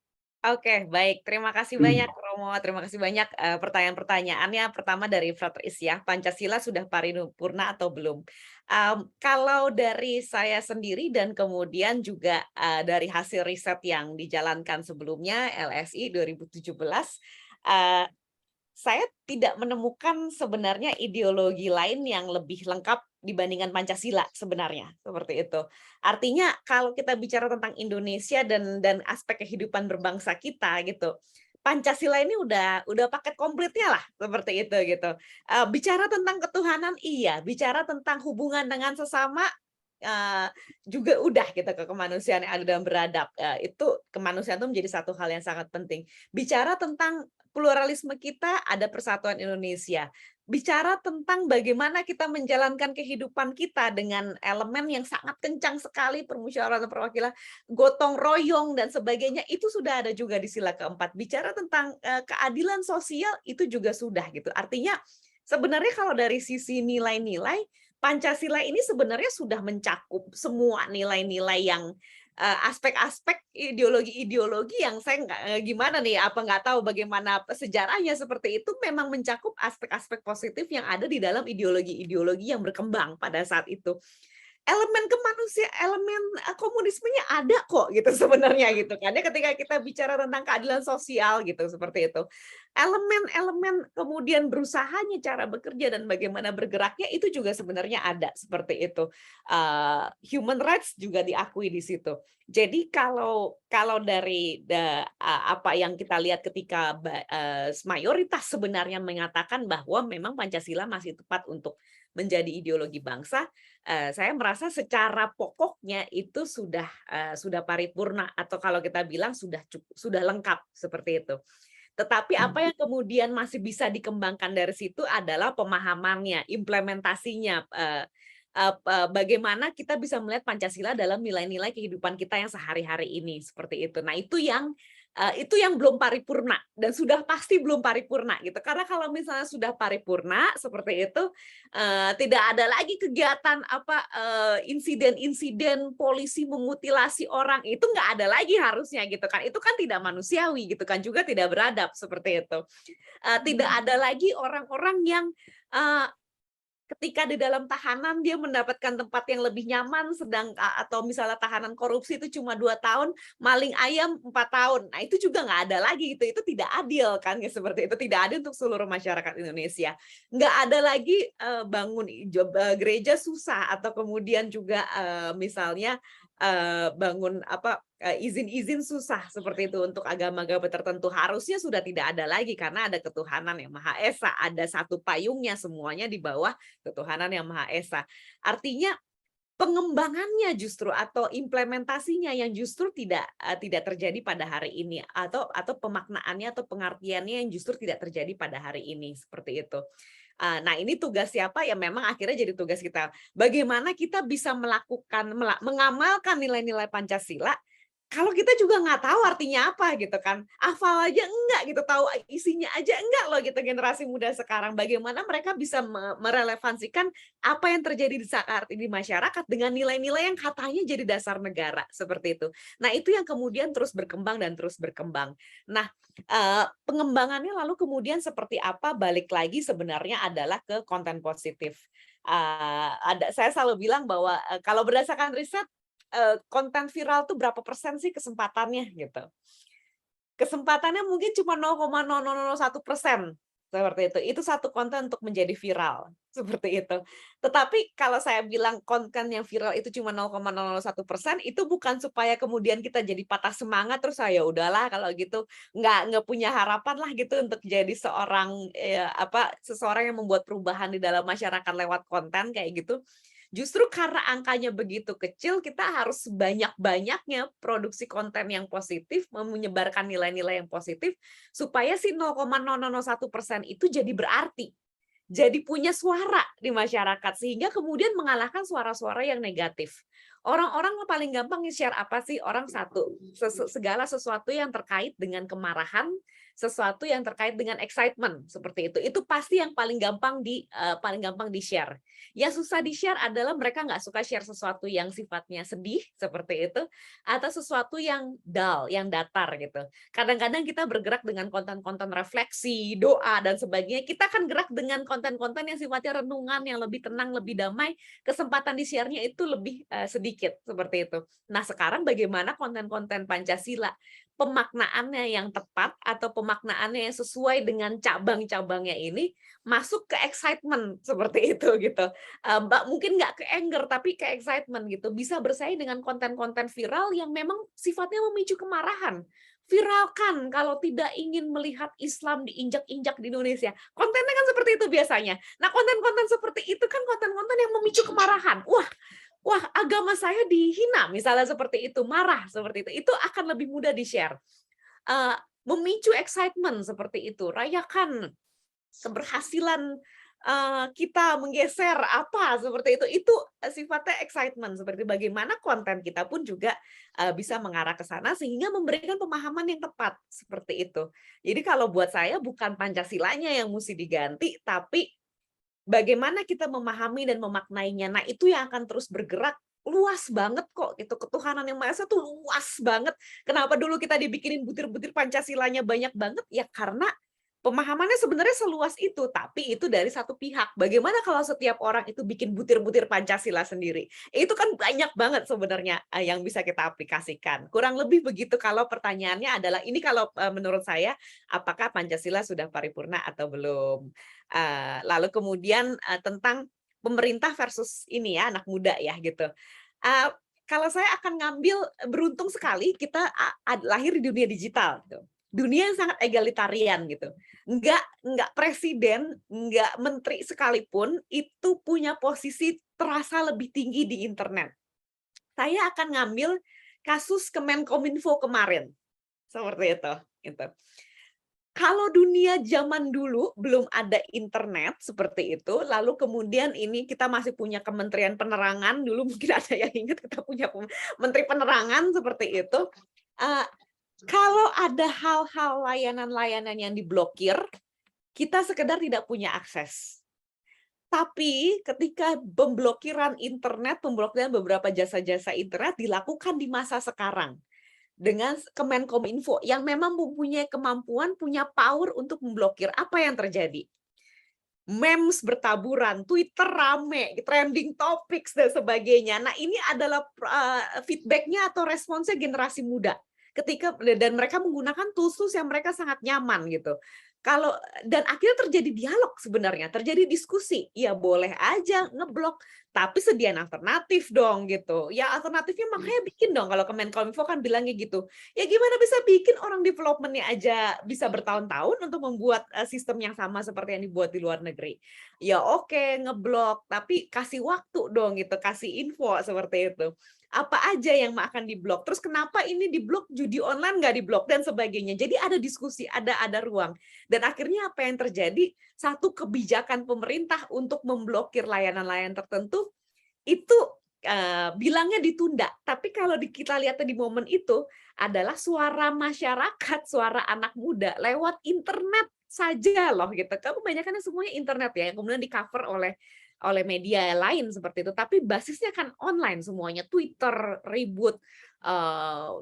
Speaker 2: Oke, baik. Terima kasih banyak, Romo. Terima kasih banyak pertanyaan-pertanyaannya. Pertama dari Frater Is ya, Pancasila sudah paripurna atau belum? Kalau dari saya sendiri dan kemudian juga dari hasil riset yang dijalankan sebelumnya, LSI 2017, saya tidak menemukan sebenarnya ideologi lain yang lebih lengkap dibandingkan Pancasila sebenarnya, seperti itu. Artinya kalau kita bicara tentang Indonesia dan aspek kehidupan berbangsa kita gitu, Pancasila ini udah paket komplitnya lah, seperti itu gitu. Bicara tentang ketuhanan iya, bicara tentang hubungan dengan sesama juga udah gitu, ke kemanusiaan yang adil dan beradab. Itu kemanusiaan itu menjadi satu hal yang sangat penting. Bicara tentang pluralisme kita, ada persatuan Indonesia. Bicara tentang bagaimana kita menjalankan kehidupan kita dengan elemen yang sangat kencang sekali, permusyawaratan perwakilan, gotong royong dan sebagainya, itu sudah ada juga di sila keempat. Bicara tentang keadilan sosial, itu juga sudah gitu. Artinya sebenarnya kalau dari sisi nilai-nilai, Pancasila ini sebenarnya sudah mencakup semua nilai-nilai yang aspek-aspek ideologi-ideologi yang saya gimana nih, apa nggak tahu bagaimana sejarahnya seperti itu, memang mencakup aspek-aspek positif yang ada di dalam ideologi-ideologi yang berkembang pada saat itu. Elemen kemanusiaan, elemen komunismenya ada kok gitu sebenarnya gitu kan ya, ketika kita bicara tentang keadilan sosial gitu, seperti itu. Elemen-elemen kemudian berusahanya, cara bekerja dan bagaimana bergeraknya itu juga sebenarnya ada seperti itu. Human rights juga diakui di situ. Jadi kalau dari apa yang kita lihat ketika mayoritas sebenarnya mengatakan bahwa memang Pancasila masih tepat untuk menjadi ideologi bangsa, saya merasa secara pokoknya itu sudah paripurna, atau kalau kita bilang sudah lengkap seperti itu. Tetapi apa yang kemudian masih bisa dikembangkan dari situ adalah pemahamannya, implementasinya, bagaimana kita bisa melihat Pancasila dalam nilai-nilai kehidupan kita yang sehari-hari ini, seperti itu. Nah, itu yang belum paripurna dan sudah pasti belum paripurna gitu. Karena kalau misalnya sudah paripurna seperti itu, tidak ada lagi kegiatan insiden-insiden polisi memutilasi orang, itu nggak ada lagi harusnya gitu kan. Itu kan tidak manusiawi gitu kan, juga tidak beradab seperti itu. Tidak ada lagi orang-orang yang ketika di dalam tahanan dia mendapatkan tempat yang lebih nyaman, atau misalnya tahanan korupsi itu cuma 2 tahun, maling ayam 4 tahun. Nah, itu juga nggak ada lagi gitu. Itu tidak adil kan, ya seperti itu. Tidak adil untuk seluruh masyarakat Indonesia. Nggak ada lagi bangun gereja susah, atau kemudian juga misalnya bangun izin-izin susah seperti itu untuk agama-agama tertentu. Harusnya sudah tidak ada lagi karena ada ketuhanan yang Maha Esa, ada satu payungnya, semuanya di bawah ketuhanan yang Maha Esa. Artinya pengembangannya justru atau implementasinya yang justru tidak terjadi pada hari ini, atau pemaknaannya atau pengertiannya yang justru tidak terjadi pada hari ini, seperti itu. Nah, ini tugas siapa? Ya memang akhirnya jadi tugas kita. Bagaimana kita bisa mengamalkan nilai-nilai Pancasila kalau kita juga nggak tahu artinya apa gitu kan. Hafal aja enggak gitu, tahu isinya aja enggak loh gitu generasi muda sekarang. Bagaimana mereka bisa merelevansikan apa yang terjadi di masyarakat dengan nilai-nilai yang katanya jadi dasar negara, seperti itu. Nah, itu yang kemudian terus berkembang dan terus berkembang. Nah, pengembangannya lalu kemudian seperti apa, balik lagi sebenarnya adalah ke konten positif. Saya selalu bilang bahwa kalau berdasarkan riset, konten viral tuh berapa persen sih kesempatannya gitu. Kesempatannya mungkin cuma 0,0001%, seperti itu. Itu satu konten untuk menjadi viral, seperti itu. Tetapi kalau saya bilang konten yang viral itu cuma 0,001%, itu bukan supaya kemudian kita jadi patah semangat terus ya udahlah kalau gitu nggak punya harapan lah gitu untuk jadi seseorang yang membuat perubahan di dalam masyarakat lewat konten kayak gitu. Justru karena angkanya begitu kecil, kita harus banyak-banyaknya produksi konten yang positif, menyebarkan nilai-nilai yang positif, supaya si 0,001% itu jadi berarti. Jadi punya suara di masyarakat, sehingga kemudian mengalahkan suara-suara yang negatif. Orang-orang paling gampang nge-share apa sih? Orang segala sesuatu yang terkait dengan kemarahan, sesuatu yang terkait dengan excitement, seperti itu. Itu pasti yang paling gampang di-share. Yang susah di-share adalah mereka nggak suka share sesuatu yang sifatnya sedih, seperti itu, atau sesuatu yang dull, yang datar gitu. Kadang-kadang kita bergerak dengan konten-konten refleksi, doa, dan sebagainya. Kita akan gerak dengan konten-konten yang sifatnya renungan, yang lebih tenang, lebih damai, kesempatan di-share-nya itu lebih sedikit, seperti itu. Nah, sekarang bagaimana konten-konten Pancasila pemaknaannya yang tepat atau pemaknaannya yang sesuai dengan cabang-cabangnya ini masuk ke excitement, seperti itu gitu. Mungkin nggak ke anger tapi ke excitement gitu. Bisa bersaing dengan konten-konten viral yang memang sifatnya memicu kemarahan. Viralkan kalau tidak ingin melihat Islam diinjak-injak di Indonesia. Kontennya kan seperti itu biasanya. Nah, konten-konten seperti itu kan konten-konten yang memicu kemarahan. Wah, agama saya dihina, misalnya seperti itu, marah seperti itu akan lebih mudah di-share. Memicu excitement seperti itu, rayakan keberhasilan kita menggeser apa seperti itu sifatnya excitement, seperti bagaimana konten kita pun juga bisa mengarah ke sana sehingga memberikan pemahaman yang tepat, seperti itu. Jadi kalau buat saya bukan Pancasilanya yang mesti diganti, tapi bagaimana kita memahami dan memaknainya. Nah, itu yang akan terus bergerak luas banget kok. Itu ketuhanan yang Maha Esa tuh luas banget. Kenapa dulu kita dibikinin butir-butir Pancasilanya banyak banget? Ya karena pemahamannya sebenarnya seluas itu, tapi itu dari satu pihak. Bagaimana kalau setiap orang itu bikin butir-butir Pancasila sendiri? Itu kan banyak banget sebenarnya yang bisa kita aplikasikan. Kurang lebih begitu kalau pertanyaannya adalah, ini kalau menurut saya, apakah Pancasila sudah paripurna atau belum? Lalu kemudian tentang pemerintah versus ini ya, anak muda ya gitu. Kalau saya akan ngambil, beruntung sekali kita lahir di dunia digital gitu. Dunia yang sangat egalitarian gitu. Enggak presiden, enggak menteri sekalipun itu punya posisi terasa lebih tinggi di internet. Saya akan ngambil kasus Kemenkominfo kemarin. Seperti itu gitu. Kalau dunia zaman dulu belum ada internet seperti itu, lalu kemudian ini kita masih punya Kementerian Penerangan, dulu mungkin ada yang ingat kita punya Menteri Penerangan seperti itu. Kalau ada hal-hal layanan-layanan yang diblokir, kita sekedar tidak punya akses. Tapi ketika pemblokiran internet, pemblokiran beberapa jasa-jasa internet dilakukan di masa sekarang, dengan Kemenkominfo yang memang mempunyai kemampuan, punya power untuk memblokir, apa yang terjadi? Memes bertaburan, Twitter rame, trending topics dan sebagainya. Nah, ini adalah feedback-nya atau responsnya generasi muda. Dan mereka menggunakan tools yang mereka sangat nyaman gitu. Dan akhirnya terjadi dialog sebenarnya, terjadi diskusi. Ya boleh aja ngeblok, tapi sediain alternatif dong gitu. Ya alternatifnya makanya bikin dong, kalau Kemenkominfo kan bilangnya gitu. Ya gimana bisa bikin, orang development-nya aja bisa bertahun-tahun untuk membuat sistem yang sama seperti yang dibuat di luar negeri. Ya oke, ngeblok, tapi kasih waktu dong gitu, kasih info seperti itu. Apa aja yang akan diblok, terus kenapa ini diblok, judi online nggak diblok, dan sebagainya. Jadi ada diskusi, ada ruang. Dan akhirnya apa yang terjadi, satu kebijakan pemerintah untuk memblokir layanan-layanan tertentu, itu bilangnya ditunda. Tapi kalau kita lihat di momen itu, adalah suara masyarakat, suara anak muda, lewat internet saja loh gitu. Kebanyakan semuanya internet ya, yang kemudian di-cover oleh media lain seperti itu, tapi basisnya kan online semuanya, Twitter ribut,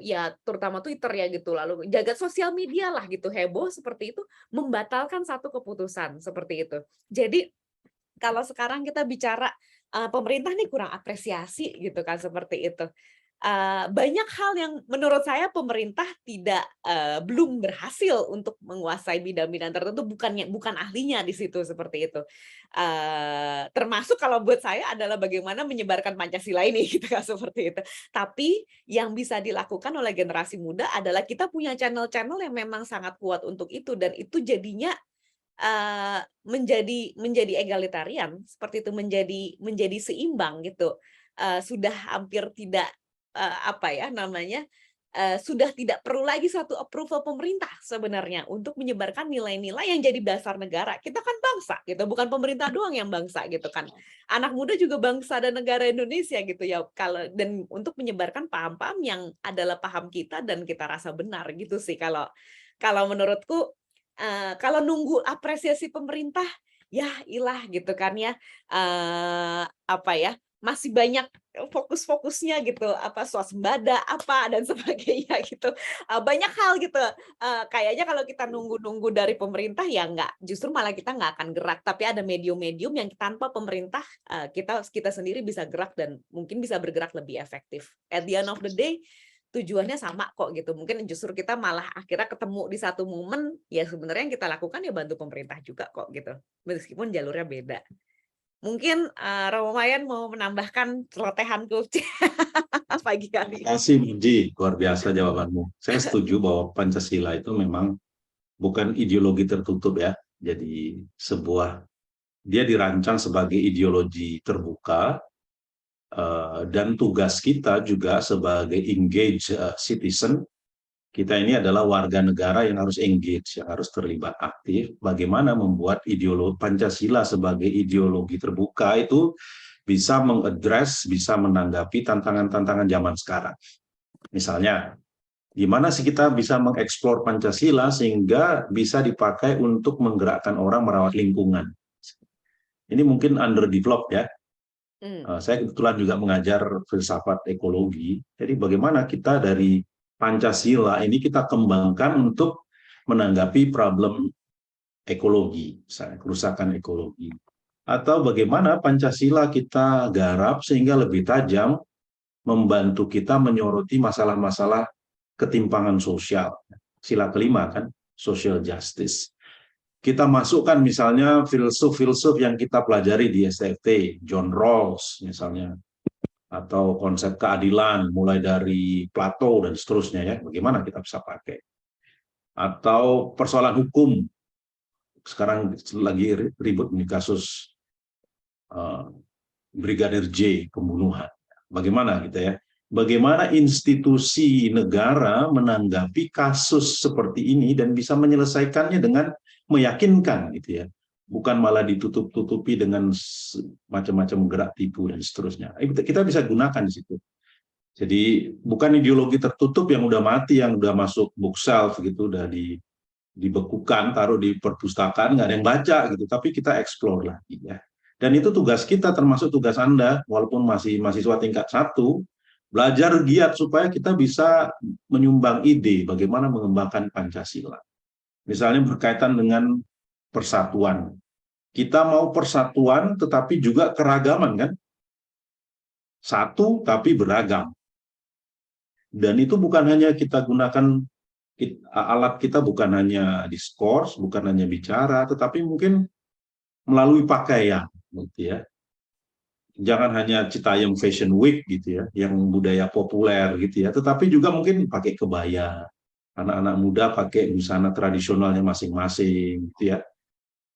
Speaker 2: ya terutama Twitter ya gitu, lalu jagat sosial media lah gitu, heboh seperti itu, membatalkan satu keputusan seperti itu. Jadi kalau sekarang kita bicara pemerintah nih kurang apresiasi gitu kan, seperti itu. Banyak hal yang menurut saya pemerintah belum berhasil untuk menguasai bidang-bidang tertentu, bukan ahlinya di situ seperti itu. Termasuk kalau buat saya adalah bagaimana menyebarkan Pancasila ini gitu kan, seperti itu. Tapi yang bisa dilakukan oleh generasi muda adalah kita punya channel-channel yang memang sangat kuat untuk itu, dan itu jadinya menjadi egalitarian seperti itu, menjadi seimbang gitu. Sudah hampir tidak sudah tidak perlu lagi satu approval pemerintah sebenarnya untuk menyebarkan nilai-nilai yang jadi dasar negara. Kita kan bangsa gitu, bukan pemerintah doang yang bangsa gitu kan. Anak muda juga bangsa dan negara Indonesia gitu ya. Dan untuk menyebarkan paham-paham yang adalah paham kita dan kita rasa benar gitu sih kalau menurutku. Kalau nunggu apresiasi pemerintah, ya ilah gitu kan ya, masih banyak fokus-fokusnya gitu, swasembada dan sebagainya gitu. Banyak hal gitu. Kayaknya kalau kita nunggu-nunggu dari pemerintah ya justru malah kita nggak akan gerak. Tapi ada medium-medium yang tanpa pemerintah kita sendiri bisa gerak dan mungkin bisa bergerak lebih efektif. At the end of the day, tujuannya sama kok gitu. Mungkin justru kita malah akhirnya ketemu di satu momen, ya sebenarnya yang kita lakukan ya bantu pemerintah juga kok gitu. Meskipun jalurnya beda. Mungkin Romo Mayan mau menambahkan celotehanku pagi hari.
Speaker 1: Terima kasih, Muji. Luar biasa jawabanmu. Saya setuju bahwa Pancasila itu memang bukan ideologi tertutup ya. Jadi dia dirancang sebagai ideologi terbuka, dan tugas kita juga sebagai engaged citizen, kita ini adalah warga negara yang harus engage, yang harus terlibat aktif. Bagaimana membuat ideologi Pancasila sebagai ideologi terbuka itu bisa mengadres, bisa menanggapi tantangan-tantangan zaman sekarang. Misalnya, gimana sih kita bisa mengeksplor Pancasila sehingga bisa dipakai untuk menggerakkan orang merawat lingkungan. Ini mungkin underdeveloped ya. Saya kebetulan juga mengajar filsafat ekologi. Jadi bagaimana kita dari Pancasila ini kita kembangkan untuk menanggapi problem ekologi, misalnya kerusakan ekologi. Atau bagaimana Pancasila kita garap sehingga lebih tajam membantu kita menyoroti masalah-masalah ketimpangan sosial. Sila kelima kan, social justice. Kita masukkan misalnya filsuf-filsuf yang kita pelajari di STT, John Rawls misalnya, atau konsep keadilan mulai dari Plato dan seterusnya ya, bagaimana kita bisa pakai. Atau persoalan hukum, sekarang lagi ribut di kasus Brigadir J, pembunuhan. Bagaimana gitu ya. bagaimana institusi negara menanggapi kasus seperti ini dan bisa menyelesaikannya dengan meyakinkan gitu ya. Bukan malah ditutup-tutupi dengan macam-macam gerak tipu dan seterusnya. Kita bisa gunakan di situ. Jadi bukan ideologi tertutup yang udah mati, yang udah masuk bookshelf gitu, udah dibekukan, taruh di perpustakaan, nggak ada yang baca gitu. Tapi kita explore lagi ya. Dan itu tugas kita, termasuk tugas Anda, walaupun masih mahasiswa tingkat 1, belajar giat supaya kita bisa menyumbang ide bagaimana mengembangkan Pancasila. Misalnya berkaitan dengan persatuan. Kita mau persatuan tetapi juga keragaman kan? Satu tapi beragam. Dan itu bukan hanya kita gunakan alat kita, bukan hanya diskurs, bukan hanya bicara, tetapi mungkin melalui pakaian gitu ya. Jangan hanya Citayam Fashion Week gitu ya, yang budaya populer gitu ya, tetapi juga mungkin pakai kebaya. Anak-anak muda pakai busana tradisionalnya masing-masing gitu ya.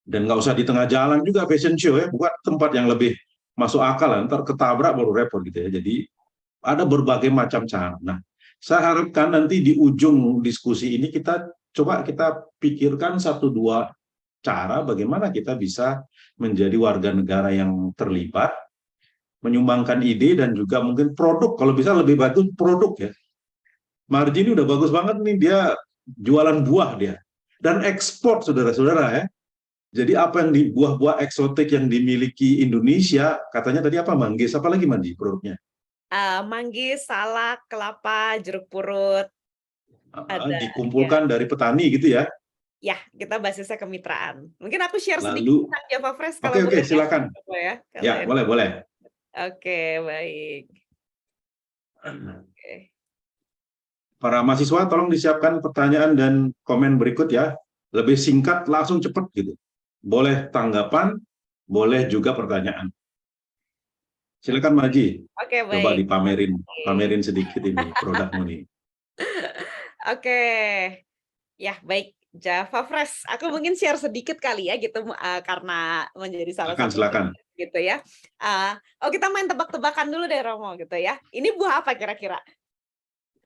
Speaker 1: Dan nggak usah di tengah jalan juga fashion show ya, bukan tempat yang lebih masuk akal, ntar ketabrak baru repot gitu ya. Jadi ada berbagai macam cara. Nah, saya harapkan nanti di ujung diskusi ini kita pikirkan 1-2 cara bagaimana kita bisa menjadi warga negara yang terlibat, menyumbangkan ide dan juga mungkin produk, kalau bisa lebih bagus produk ya. Marji ini udah bagus banget nih, dia jualan buah dia. Dan ekspor saudara-saudara ya. Jadi apa yang di buah-buah eksotik yang dimiliki Indonesia, katanya tadi apa, manggis, apa lagi Mandi produknya?
Speaker 2: Manggis, salak, kelapa, jeruk purut. Ada,
Speaker 1: dikumpulkan dari petani gitu ya?
Speaker 2: Ya, kita basisnya kemitraan. Mungkin aku share sedikit
Speaker 1: Lalu,
Speaker 2: tentang Java Fresh kalau
Speaker 1: oke,
Speaker 2: boleh.
Speaker 1: silakan.
Speaker 2: Ya,
Speaker 1: Ya, boleh.
Speaker 2: Oke, baik. Oke.
Speaker 1: Para mahasiswa tolong disiapkan pertanyaan dan komen berikut ya. Lebih singkat, langsung cepat gitu. Boleh tanggapan, boleh juga pertanyaan. Silakan Maji.
Speaker 2: Oke, baik.
Speaker 1: Coba pamerin sedikit ini produkmu nih.
Speaker 2: Oke. Ya, baik. Java Fresh. Aku mungkin share sedikit kali ya gitu karena menjadi salah satu
Speaker 1: Silakan.
Speaker 2: gitu ya. Kita main tebak-tebakan dulu deh Romo gitu ya. Ini buah apa kira-kira?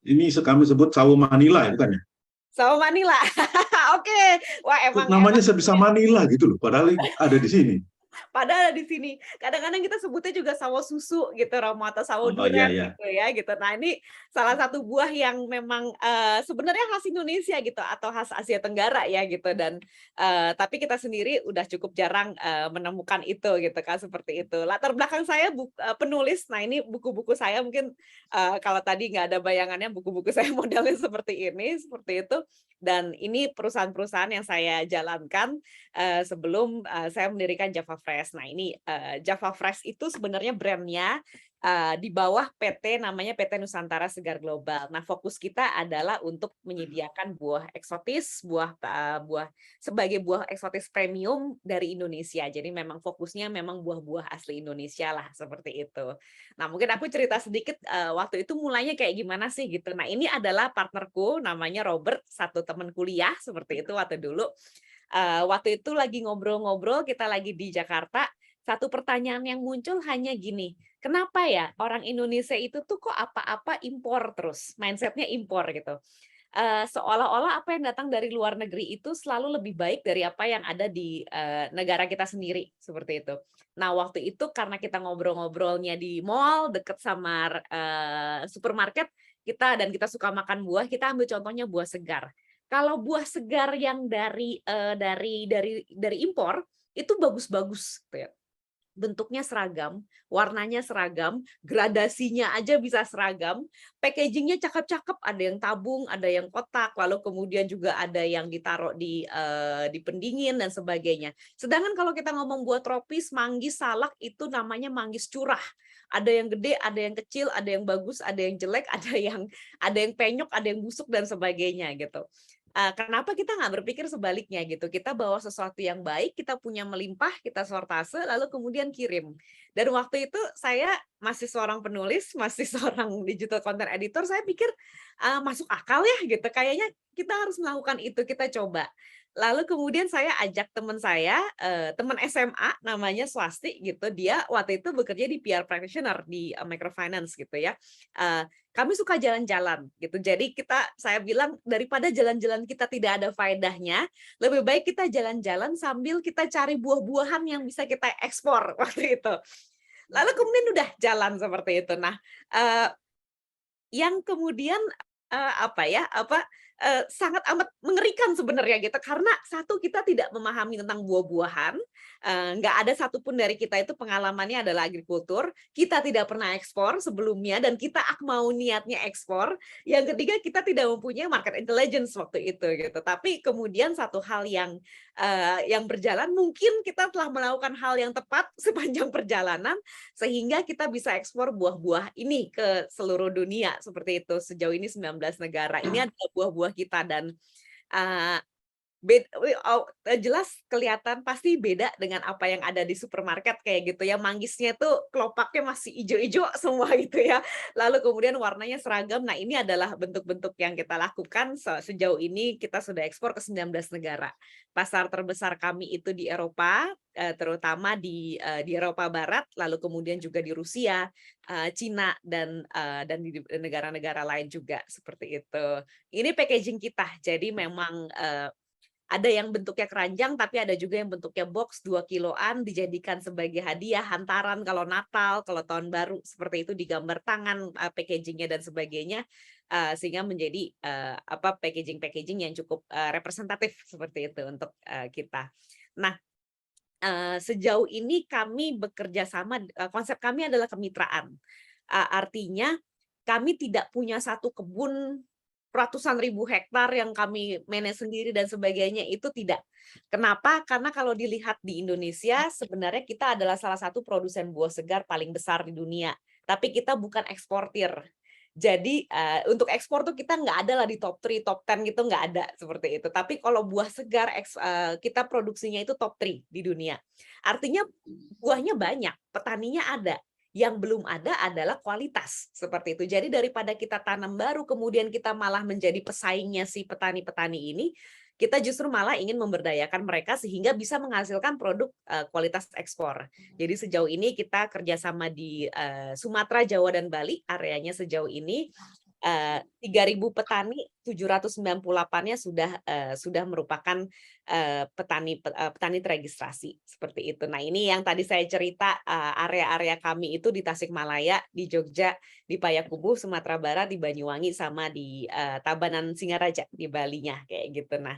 Speaker 1: Ini kami sebut sawo Manila ya, bukan ya?
Speaker 2: Sawo Manila. Oke. Wah,
Speaker 1: namanya sebisa Manila gitu loh, padahal ada di sini.
Speaker 2: Padahal di sini kadang-kadang kita sebutnya juga sawo susu gitu Romo, atau sawo durian gitu ya gitu. Nah, ini salah satu buah yang memang sebenarnya khas Indonesia gitu atau khas Asia Tenggara ya gitu, dan tapi kita sendiri udah cukup jarang menemukan itu gitu kan, seperti itu. Latar belakang saya penulis. Nah, ini buku-buku saya mungkin kalau tadi nggak ada bayangannya, buku-buku saya modelnya seperti itu. Dan ini perusahaan-perusahaan yang saya jalankan sebelum saya mendirikan Java Fresh. Nah, ini Java Fresh itu sebenarnya brandnya di bawah PT, namanya PT Nusantara Segar Global. Nah, fokus kita adalah untuk menyediakan buah eksotis, sebagai buah eksotis premium dari Indonesia. Jadi memang fokusnya memang buah-buah asli Indonesia lah, seperti itu. Nah, mungkin aku cerita sedikit waktu itu mulainya kayak gimana sih gitu. Nah, ini adalah partnerku, namanya Robert, satu teman kuliah seperti itu waktu dulu. Waktu itu lagi ngobrol-ngobrol, kita lagi di Jakarta, satu pertanyaan yang muncul hanya gini, kenapa ya orang Indonesia itu tuh kok apa-apa impor terus, mindsetnya impor gitu. Seolah-olah apa yang datang dari luar negeri itu selalu lebih baik dari apa yang ada di negara kita sendiri, seperti itu. Nah, waktu itu karena kita ngobrol-ngobrolnya di mall deket sama supermarket, kita suka makan buah, kita ambil contohnya buah segar. Kalau buah segar yang dari impor itu bagus-bagus, bentuknya seragam, warnanya seragam, gradasinya aja bisa seragam, packagingnya cakep-cakep, ada yang tabung, ada yang kotak, lalu kemudian juga ada yang ditaruh di pendingin dan sebagainya. Sedangkan kalau kita ngomong buah tropis, manggis, salak, itu namanya manggis curah. Ada yang gede, ada yang kecil, ada yang bagus, ada yang jelek, ada yang penyok, ada yang busuk dan sebagainya gitu. Kenapa kita nggak berpikir sebaliknya gitu? Kita bawa sesuatu yang baik, kita punya melimpah, kita sortase, lalu kemudian kirim. Dan waktu itu saya masih seorang penulis, masih seorang digital content editor, saya pikir masuk akal ya gitu. Kayaknya kita harus melakukan itu, kita coba. Lalu kemudian saya ajak teman saya, teman SMA namanya Swasti gitu, dia waktu itu bekerja di PR practitioner di microfinance gitu ya. Kami suka jalan-jalan gitu. Jadi saya bilang daripada jalan-jalan kita tidak ada faedahnya, lebih baik kita jalan-jalan sambil kita cari buah-buahan yang bisa kita ekspor waktu itu. Lalu kemudian udah jalan seperti itu. Nah, yang kemudian sangat amat mengerikan sebenarnya gitu karena satu kita tidak memahami tentang buah-buahan, nggak ada satupun dari kita itu pengalamannya adalah agrikultur, kita tidak pernah ekspor sebelumnya dan kita mau niatnya ekspor. Yang ketiga kita tidak mempunyai market intelligence waktu itu gitu. Tapi kemudian satu hal yang berjalan mungkin kita telah melakukan hal yang tepat sepanjang perjalanan sehingga kita bisa ekspor buah-buah ini ke seluruh dunia seperti itu. Sejauh ini 19 negara. Ini adalah buah-buah kita dan jelas kelihatan pasti beda dengan apa yang ada di supermarket kayak gitu ya. Manggisnya tuh kelopaknya masih ijo-ijo semua gitu ya. Lalu kemudian warnanya seragam. Nah, ini adalah bentuk-bentuk yang kita lakukan sejauh ini kita sudah ekspor ke 19 negara. Pasar terbesar kami itu di Eropa, terutama di Eropa Barat, lalu kemudian juga di Rusia, Cina dan di negara-negara lain juga seperti itu. Ini packaging kita. Jadi memang ada yang bentuknya keranjang, tapi ada juga yang bentuknya box 2 kiloan dijadikan sebagai hadiah, hantaran kalau Natal, kalau Tahun Baru, seperti itu digambar tangan, packagingnya dan sebagainya, sehingga menjadi packaging yang cukup representatif seperti itu untuk kita. Nah, sejauh ini kami bekerja sama, konsep kami adalah kemitraan. Artinya kami tidak punya satu kebun ratusan ribu hektar yang kami manage sendiri dan sebagainya, itu tidak. Kenapa? Karena kalau dilihat di Indonesia sebenarnya kita adalah salah satu produsen buah segar paling besar di dunia, tapi kita bukan eksportir. Jadi untuk ekspor tuh kita nggak ada lah di top 3, top 10 gitu, nggak ada seperti itu. Tapi kalau buah segar kita produksinya itu top 3 di dunia. Artinya buahnya banyak, petaninya ada. Yang belum ada adalah kualitas seperti itu. Jadi daripada kita tanam baru kemudian kita malah menjadi pesaingnya si petani-petani ini, kita justru malah ingin memberdayakan mereka sehingga bisa menghasilkan produk kualitas ekspor. Jadi sejauh ini kita kerjasama di Sumatera, Jawa, dan Bali, areanya sejauh ini 3.000 petani, 798-nya sudah merupakan petani teregistrasi seperti itu. Nah, ini yang tadi saya cerita, area-area kami itu di Tasikmalaya, di Jogja, di Payakumbuh, Sumatera Barat, di Banyuwangi, sama di Tabanan Singaraja di Balinya kayak gitu. Nah,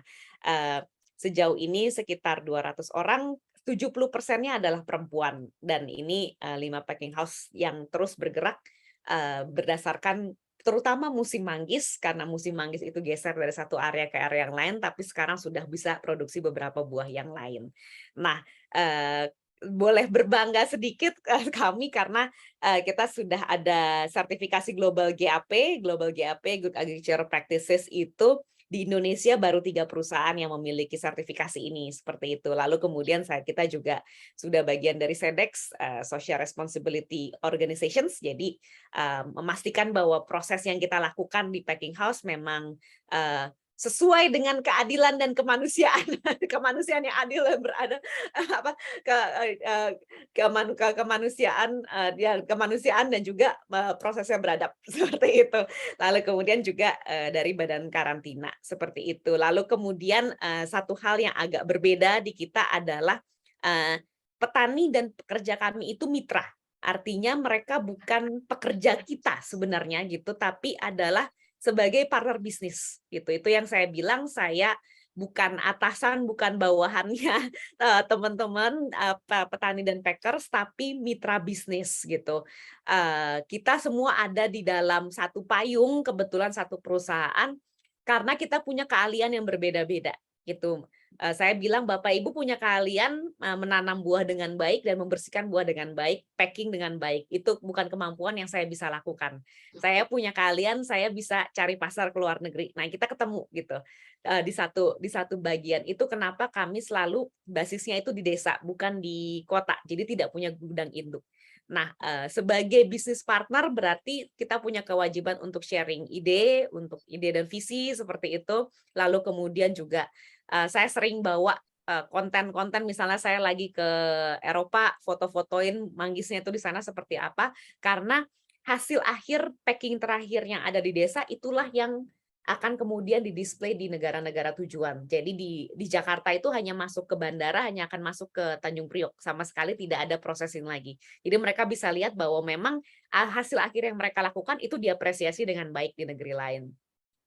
Speaker 2: sejauh ini sekitar 200 orang, 70%-nya adalah perempuan dan ini 5 packing house yang terus bergerak berdasarkan terutama musim manggis, karena musim manggis itu geser dari satu area ke area yang lain, tapi sekarang sudah bisa produksi beberapa buah yang lain. Nah, boleh berbangga sedikit kami karena kita sudah ada sertifikasi Global GAP, Good Agricultural Practices itu di Indonesia baru 3 perusahaan yang memiliki sertifikasi ini seperti itu. Lalu kemudian kita juga sudah bagian dari SEDEX, Social Responsibility Organizations. Jadi memastikan bahwa proses yang kita lakukan di packing house memang sesuai dengan keadilan dan kemanusiaan, kemanusiaan yang adil dan berada kemanusiaan dan juga prosesnya beradab seperti itu. Lalu kemudian juga dari badan karantina seperti itu. Lalu kemudian satu hal yang agak berbeda di kita adalah petani dan pekerja kami itu mitra. Artinya mereka bukan pekerja kita sebenarnya gitu, tapi adalah sebagai partner bisnis gitu. Itu yang saya bilang, saya bukan atasan, bukan bawahannya teman-teman petani dan packers, tapi mitra bisnis gitu. Kita semua ada di dalam satu payung, kebetulan satu perusahaan, karena kita punya keahlian yang berbeda-beda gitu. Saya bilang Bapak Ibu punya keahlian menanam buah dengan baik dan membersihkan buah dengan baik, packing dengan baik. Itu bukan kemampuan yang saya bisa lakukan. Saya punya keahlian, saya bisa cari pasar ke luar negeri. Nah, kita ketemu gitu di satu bagian. Itu kenapa kami selalu basisnya itu di desa, bukan di kota. Jadi tidak punya gudang induk. Nah, sebagai bisnis partner berarti kita punya kewajiban untuk sharing ide, untuk ide dan visi seperti itu. Lalu kemudian juga saya sering bawa konten-konten, misalnya saya lagi ke Eropa, foto-fotoin manggisnya itu di sana seperti apa, karena hasil akhir packing terakhir yang ada di desa itulah yang akan kemudian didisplay di negara-negara tujuan. Jadi di Jakarta itu hanya masuk ke bandara, hanya akan masuk ke Tanjung Priok, sama sekali tidak ada processing lagi. Jadi mereka bisa lihat bahwa memang hasil akhir yang mereka lakukan itu diapresiasi dengan baik di negeri lain.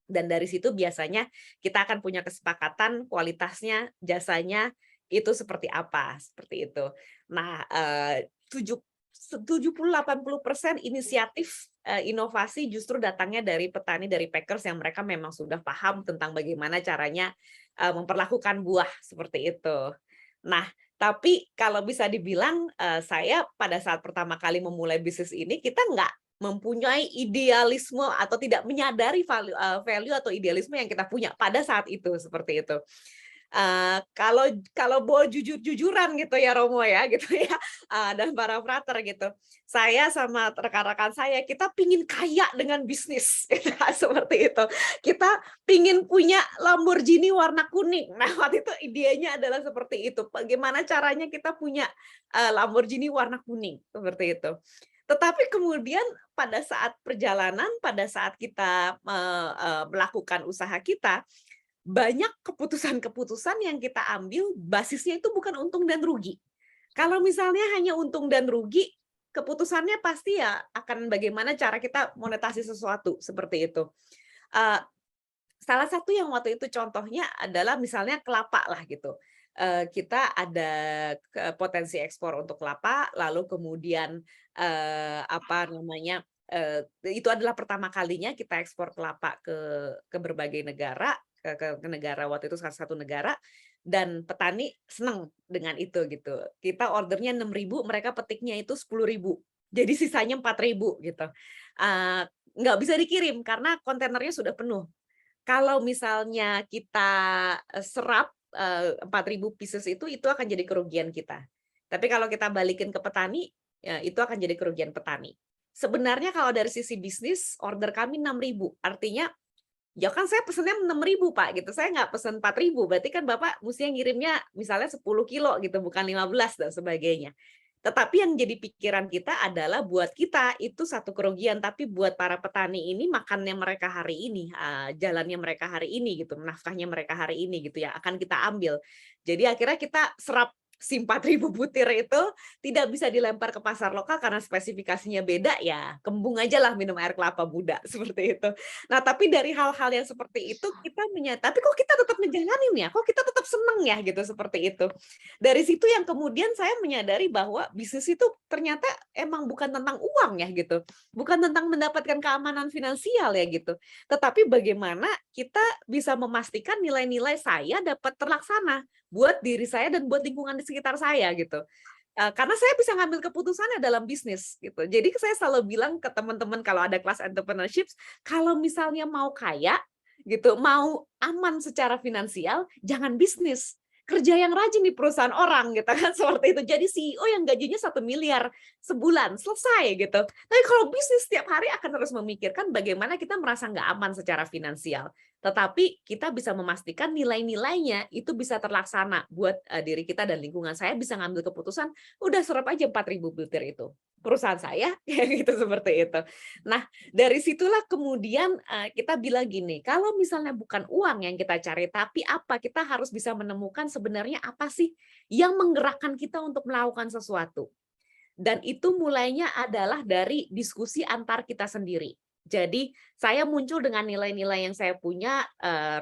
Speaker 2: Dan dari situ biasanya kita akan punya kesepakatan kualitasnya, jasanya itu seperti apa, seperti itu. Nah, 70-80% inisiatif inovasi justru datangnya dari petani, dari packers yang mereka memang sudah paham tentang bagaimana caranya memperlakukan buah seperti itu. Nah, tapi kalau bisa dibilang saya pada saat pertama kali memulai bisnis ini, kita nggak mempunyai idealisme atau tidak menyadari value atau idealisme yang kita punya pada saat itu, seperti itu. Kalau boleh jujur-jujuran gitu ya Romo ya gitu ya, dan para frater gitu. Saya sama rekan-rekan saya, kita pingin kaya dengan bisnis gitu, seperti itu. Kita pingin punya Lamborghini warna kuning. Nah, waktu itu idenya adalah seperti itu. Bagaimana caranya kita punya Lamborghini warna kuning, seperti itu. Tetapi kemudian pada saat perjalanan, pada saat kita melakukan usaha kita, banyak keputusan-keputusan yang kita ambil basisnya itu bukan untung dan rugi. Kalau misalnya hanya untung dan rugi, keputusannya pasti ya akan bagaimana cara kita monetasi sesuatu, seperti itu. Salah satu yang waktu itu contohnya adalah misalnya kelapa lah gitu. Kita ada potensi ekspor untuk kelapa, lalu kemudian itu adalah pertama kalinya kita ekspor kelapa ke berbagai negara, ke negara waktu itu salah satu negara, dan petani senang dengan itu gitu. Kita ordernya 6.000, mereka petiknya itu 10.000. Jadi sisanya 4.000 gitu. Nggak bisa dikirim karena kontainernya sudah penuh. Kalau misalnya kita serap 4.000 pieces itu akan jadi kerugian kita. Tapi kalau kita balikin ke petani, ya, itu akan jadi kerugian petani. Sebenarnya kalau dari sisi bisnis, order kami 6.000. Artinya, ya kan saya pesennya 6.000 Pak, gitu. Saya nggak pesen 4.000, berarti kan Bapak mesti ngirimnya misalnya 10 kilo gitu, bukan 15 dan sebagainya. Tetapi yang jadi pikiran kita adalah buat kita itu satu kerugian, tapi buat para petani ini makannya mereka hari ini, jalannya mereka hari ini gitu, nafkahnya mereka hari ini gitu ya, akan kita ambil. Jadi akhirnya kita serap si 4.000 butir itu tidak bisa dilempar ke pasar lokal karena spesifikasinya beda, ya kembung aja lah minum air kelapa muda seperti itu. Nah, tapi dari hal-hal yang seperti itu kita tapi kok kita tetap ngejalanin ya, kok kita tetap seneng ya gitu, seperti itu. Dari situ yang kemudian saya menyadari bahwa bisnis itu ternyata emang bukan tentang uang ya gitu, bukan tentang mendapatkan keamanan finansial ya gitu, tetapi bagaimana kita bisa memastikan nilai-nilai saya dapat terlaksana buat diri saya dan buat lingkungan di sekitar saya gitu. Karena saya bisa ngambil keputusannya dalam bisnis gitu. Jadi saya selalu bilang ke teman-teman kalau ada kelas entrepreneurship, kalau misalnya mau kaya gitu, mau aman secara finansial, jangan bisnis. Kerja yang rajin di perusahaan orang gitu kan, seperti itu. Jadi CEO yang gajinya 1 miliar sebulan, selesai gitu. Tapi kalau bisnis setiap hari akan terus memikirkan bagaimana kita merasa nggak aman secara finansial. Tetapi kita bisa memastikan nilai-nilainya itu bisa terlaksana buat diri kita dan lingkungan. Saya bisa ngambil keputusan, udah serap aja 4.000 butir itu. Perusahaan saya, kayak gitu, seperti itu. Nah, dari situlah kemudian kita bilang gini, kalau misalnya bukan uang yang kita cari, tapi apa, kita harus bisa menemukan sebenarnya apa sih yang menggerakkan kita untuk melakukan sesuatu. Dan itu mulainya adalah dari diskusi antar kita sendiri. Jadi saya muncul dengan nilai-nilai yang saya punya,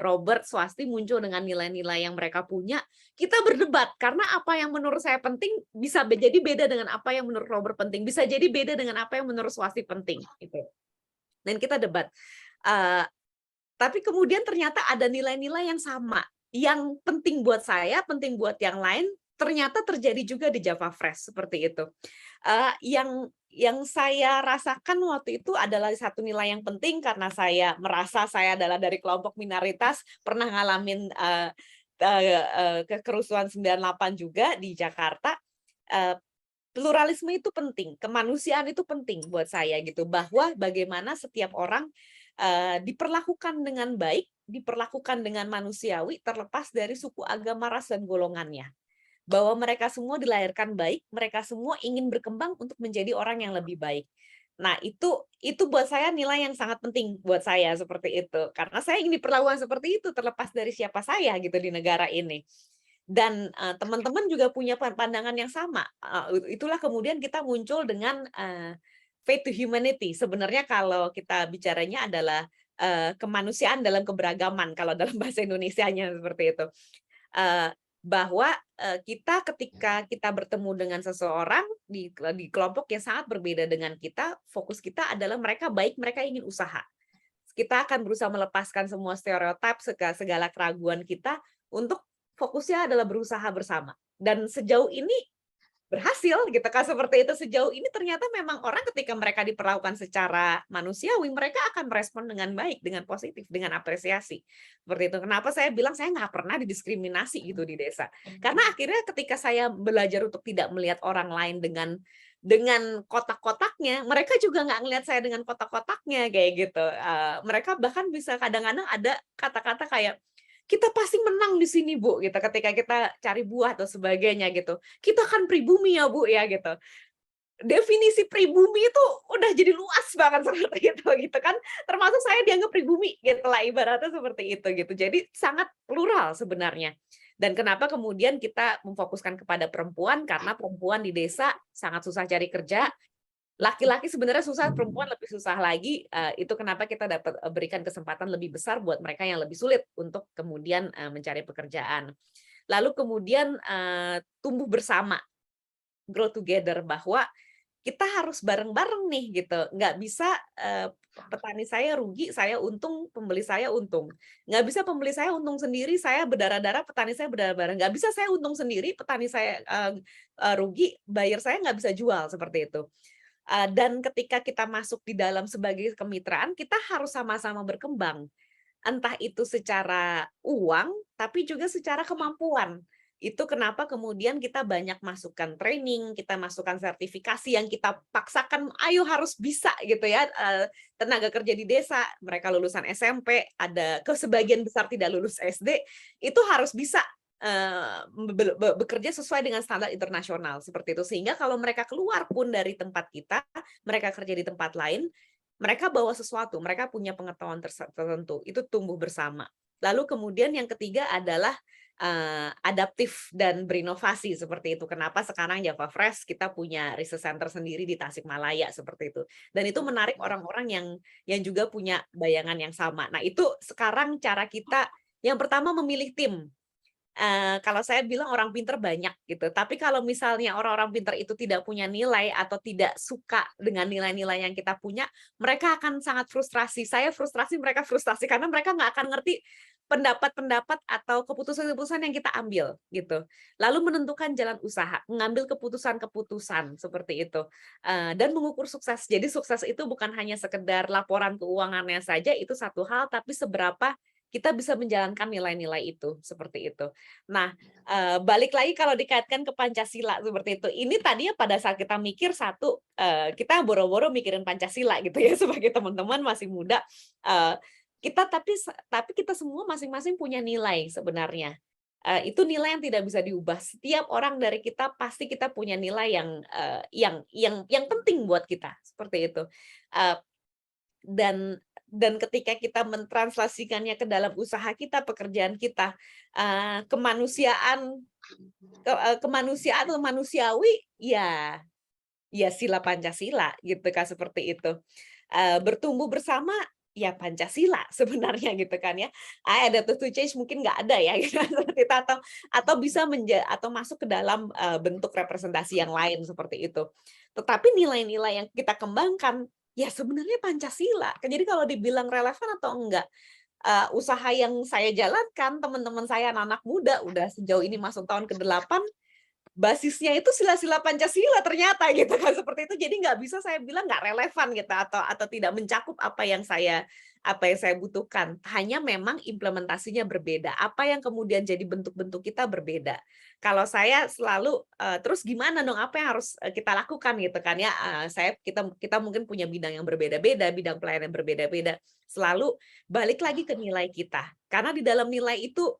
Speaker 2: Robert Swasti muncul dengan nilai-nilai yang mereka punya. Kita berdebat karena apa yang menurut saya penting bisa jadi beda dengan apa yang menurut Robert penting, bisa jadi beda dengan apa yang menurut Swasti penting gitu. Dan kita debat. Tapi kemudian ternyata ada nilai-nilai yang sama, yang penting buat saya, penting buat yang lain, ternyata terjadi juga di Java Fresh seperti itu. Yang saya rasakan waktu itu adalah satu nilai yang penting karena saya merasa saya adalah dari kelompok minoritas, pernah ngalamin kerusuhan 98 juga di Jakarta. Pluralisme itu penting, kemanusiaan itu penting buat saya gitu, bahwa bagaimana setiap orang diperlakukan dengan baik diperlakukan dengan manusiawi terlepas dari suku, agama, ras, dan golongannya. Bahwa mereka semua dilahirkan baik, mereka semua ingin berkembang untuk menjadi orang yang lebih baik. Nah, itu buat saya nilai yang sangat penting buat saya seperti itu. Karena saya ingin diperlakukan seperti itu terlepas dari siapa saya gitu di negara ini. Dan teman-teman juga punya pandangan yang sama. Itulah kemudian kita muncul dengan faith to humanity. Sebenarnya kalau kita bicaranya adalah kemanusiaan dalam keberagaman kalau dalam bahasa Indonesianya seperti itu. Bahwa kita ketika kita bertemu dengan seseorang di kelompok yang sangat berbeda dengan kita, fokus kita adalah mereka baik, mereka ingin usaha. Kita akan berusaha melepaskan semua stereotip, segala keraguan kita untuk fokusnya adalah berusaha bersama. Dan sejauh ini berhasil gitu kan, seperti itu. Sejauh ini ternyata memang orang ketika mereka diperlakukan secara manusiawi, mereka akan merespon dengan baik, dengan positif, dengan apresiasi. Seperti itu. Kenapa saya bilang saya nggak pernah didiskriminasi gitu di desa. Karena akhirnya ketika saya belajar untuk tidak melihat orang lain dengan kotak-kotaknya, mereka juga nggak ngelihat saya dengan kotak-kotaknya kayak gitu. Mereka bahkan bisa kadang-kadang ada kata-kata kayak, kita pasti menang di sini, Bu, gitu. Ketika kita cari buah atau sebagainya gitu. Kita kan pribumi ya, Bu, ya gitu. Definisi pribumi itu udah jadi luas banget seperti itu gitu kan. Termasuk saya dianggap pribumi gitu lah, ibaratnya seperti itu gitu. Jadi sangat plural sebenarnya. Dan kenapa kemudian kita memfokuskan kepada perempuan? Karena perempuan di desa sangat susah cari kerja. Laki-laki sebenarnya susah, perempuan lebih susah lagi. Itu kenapa kita dapat berikan kesempatan lebih besar buat mereka yang lebih sulit untuk kemudian mencari pekerjaan. Lalu kemudian tumbuh bersama, grow together, bahwa kita harus bareng-bareng nih gitu. Nggak bisa petani saya rugi, saya untung, pembeli saya untung. Nggak bisa pembeli saya untung sendiri, saya berdarah-darah, petani saya berdarah-darah. Nggak bisa saya untung sendiri, petani saya rugi, buyer saya nggak bisa jual, seperti itu. Dan ketika kita masuk di dalam sebagai kemitraan, kita harus sama-sama berkembang. Entah itu secara uang, tapi juga secara kemampuan. Itu kenapa kemudian kita banyak masukkan training, kita masukkan sertifikasi yang kita paksakan, ayo harus bisa gitu ya. Tenaga kerja di desa, mereka lulusan SMP, ada sebagian besar tidak lulus SD, itu harus bisa bekerja sesuai dengan standar internasional seperti itu, sehingga kalau mereka keluar pun dari tempat kita, mereka kerja di tempat lain, mereka bawa sesuatu, mereka punya pengetahuan tertentu, itu tumbuh bersama. Lalu kemudian yang ketiga adalah adaptif dan berinovasi seperti itu. Kenapa sekarang Java Fresh kita punya research center sendiri di Tasikmalaya seperti itu, dan itu menarik orang-orang yang juga punya bayangan yang sama. Nah, itu sekarang cara kita yang pertama memilih tim. Kalau saya bilang orang pinter banyak gitu, tapi kalau misalnya orang-orang pinter itu tidak punya nilai atau tidak suka dengan nilai-nilai yang kita punya, mereka akan sangat frustrasi. Saya frustrasi, mereka frustrasi, karena mereka nggak akan ngerti pendapat-pendapat atau keputusan-keputusan yang kita ambil gitu. Lalu menentukan jalan usaha, mengambil keputusan-keputusan seperti itu, dan mengukur sukses. Jadi sukses itu bukan hanya sekedar laporan keuangannya saja, itu satu hal, tapi seberapa kita bisa menjalankan nilai-nilai itu, seperti itu. Nah, balik lagi kalau dikaitkan ke Pancasila seperti itu. Ini tadinya pada saat kita mikir satu, kita boro-boro mikirin Pancasila gitu ya, sebagai teman-teman masih muda. Tapi kita semua masing-masing punya nilai sebenarnya. Itu nilai yang tidak bisa diubah. Setiap orang dari kita pasti kita punya nilai yang penting buat kita, seperti itu. Dan ketika kita mentranslasikannya ke dalam usaha kita, pekerjaan kita, kemanusiaan atau manusiawi, ya sila Pancasila gitu kan, seperti itu. Bertumbuh bersama, ya Pancasila sebenarnya gitu kan ya. Adaptive to change mungkin nggak ada ya gitu, atau bisa atau masuk ke dalam bentuk representasi yang lain seperti itu. Tetapi nilai-nilai yang kita kembangkan, ya sebenarnya Pancasila. Jadi kalau dibilang relevan atau enggak, usaha yang saya jalankan, teman-teman saya anak-anak muda udah sejauh ini masuk tahun ke-8, basisnya itu sila-sila Pancasila ternyata gitu kan, seperti itu. Jadi nggak bisa saya bilang nggak relevan gitu atau tidak mencakup apa yang saya butuhkan. Hanya memang implementasinya berbeda. Apa yang kemudian jadi bentuk-bentuk kita berbeda. Kalau saya selalu terus gimana dong, apa yang harus kita lakukan gitu kan ya. Kita mungkin punya bidang yang berbeda-beda, bidang pelayanan yang berbeda-beda. Selalu balik lagi ke nilai kita. Karena di dalam nilai itu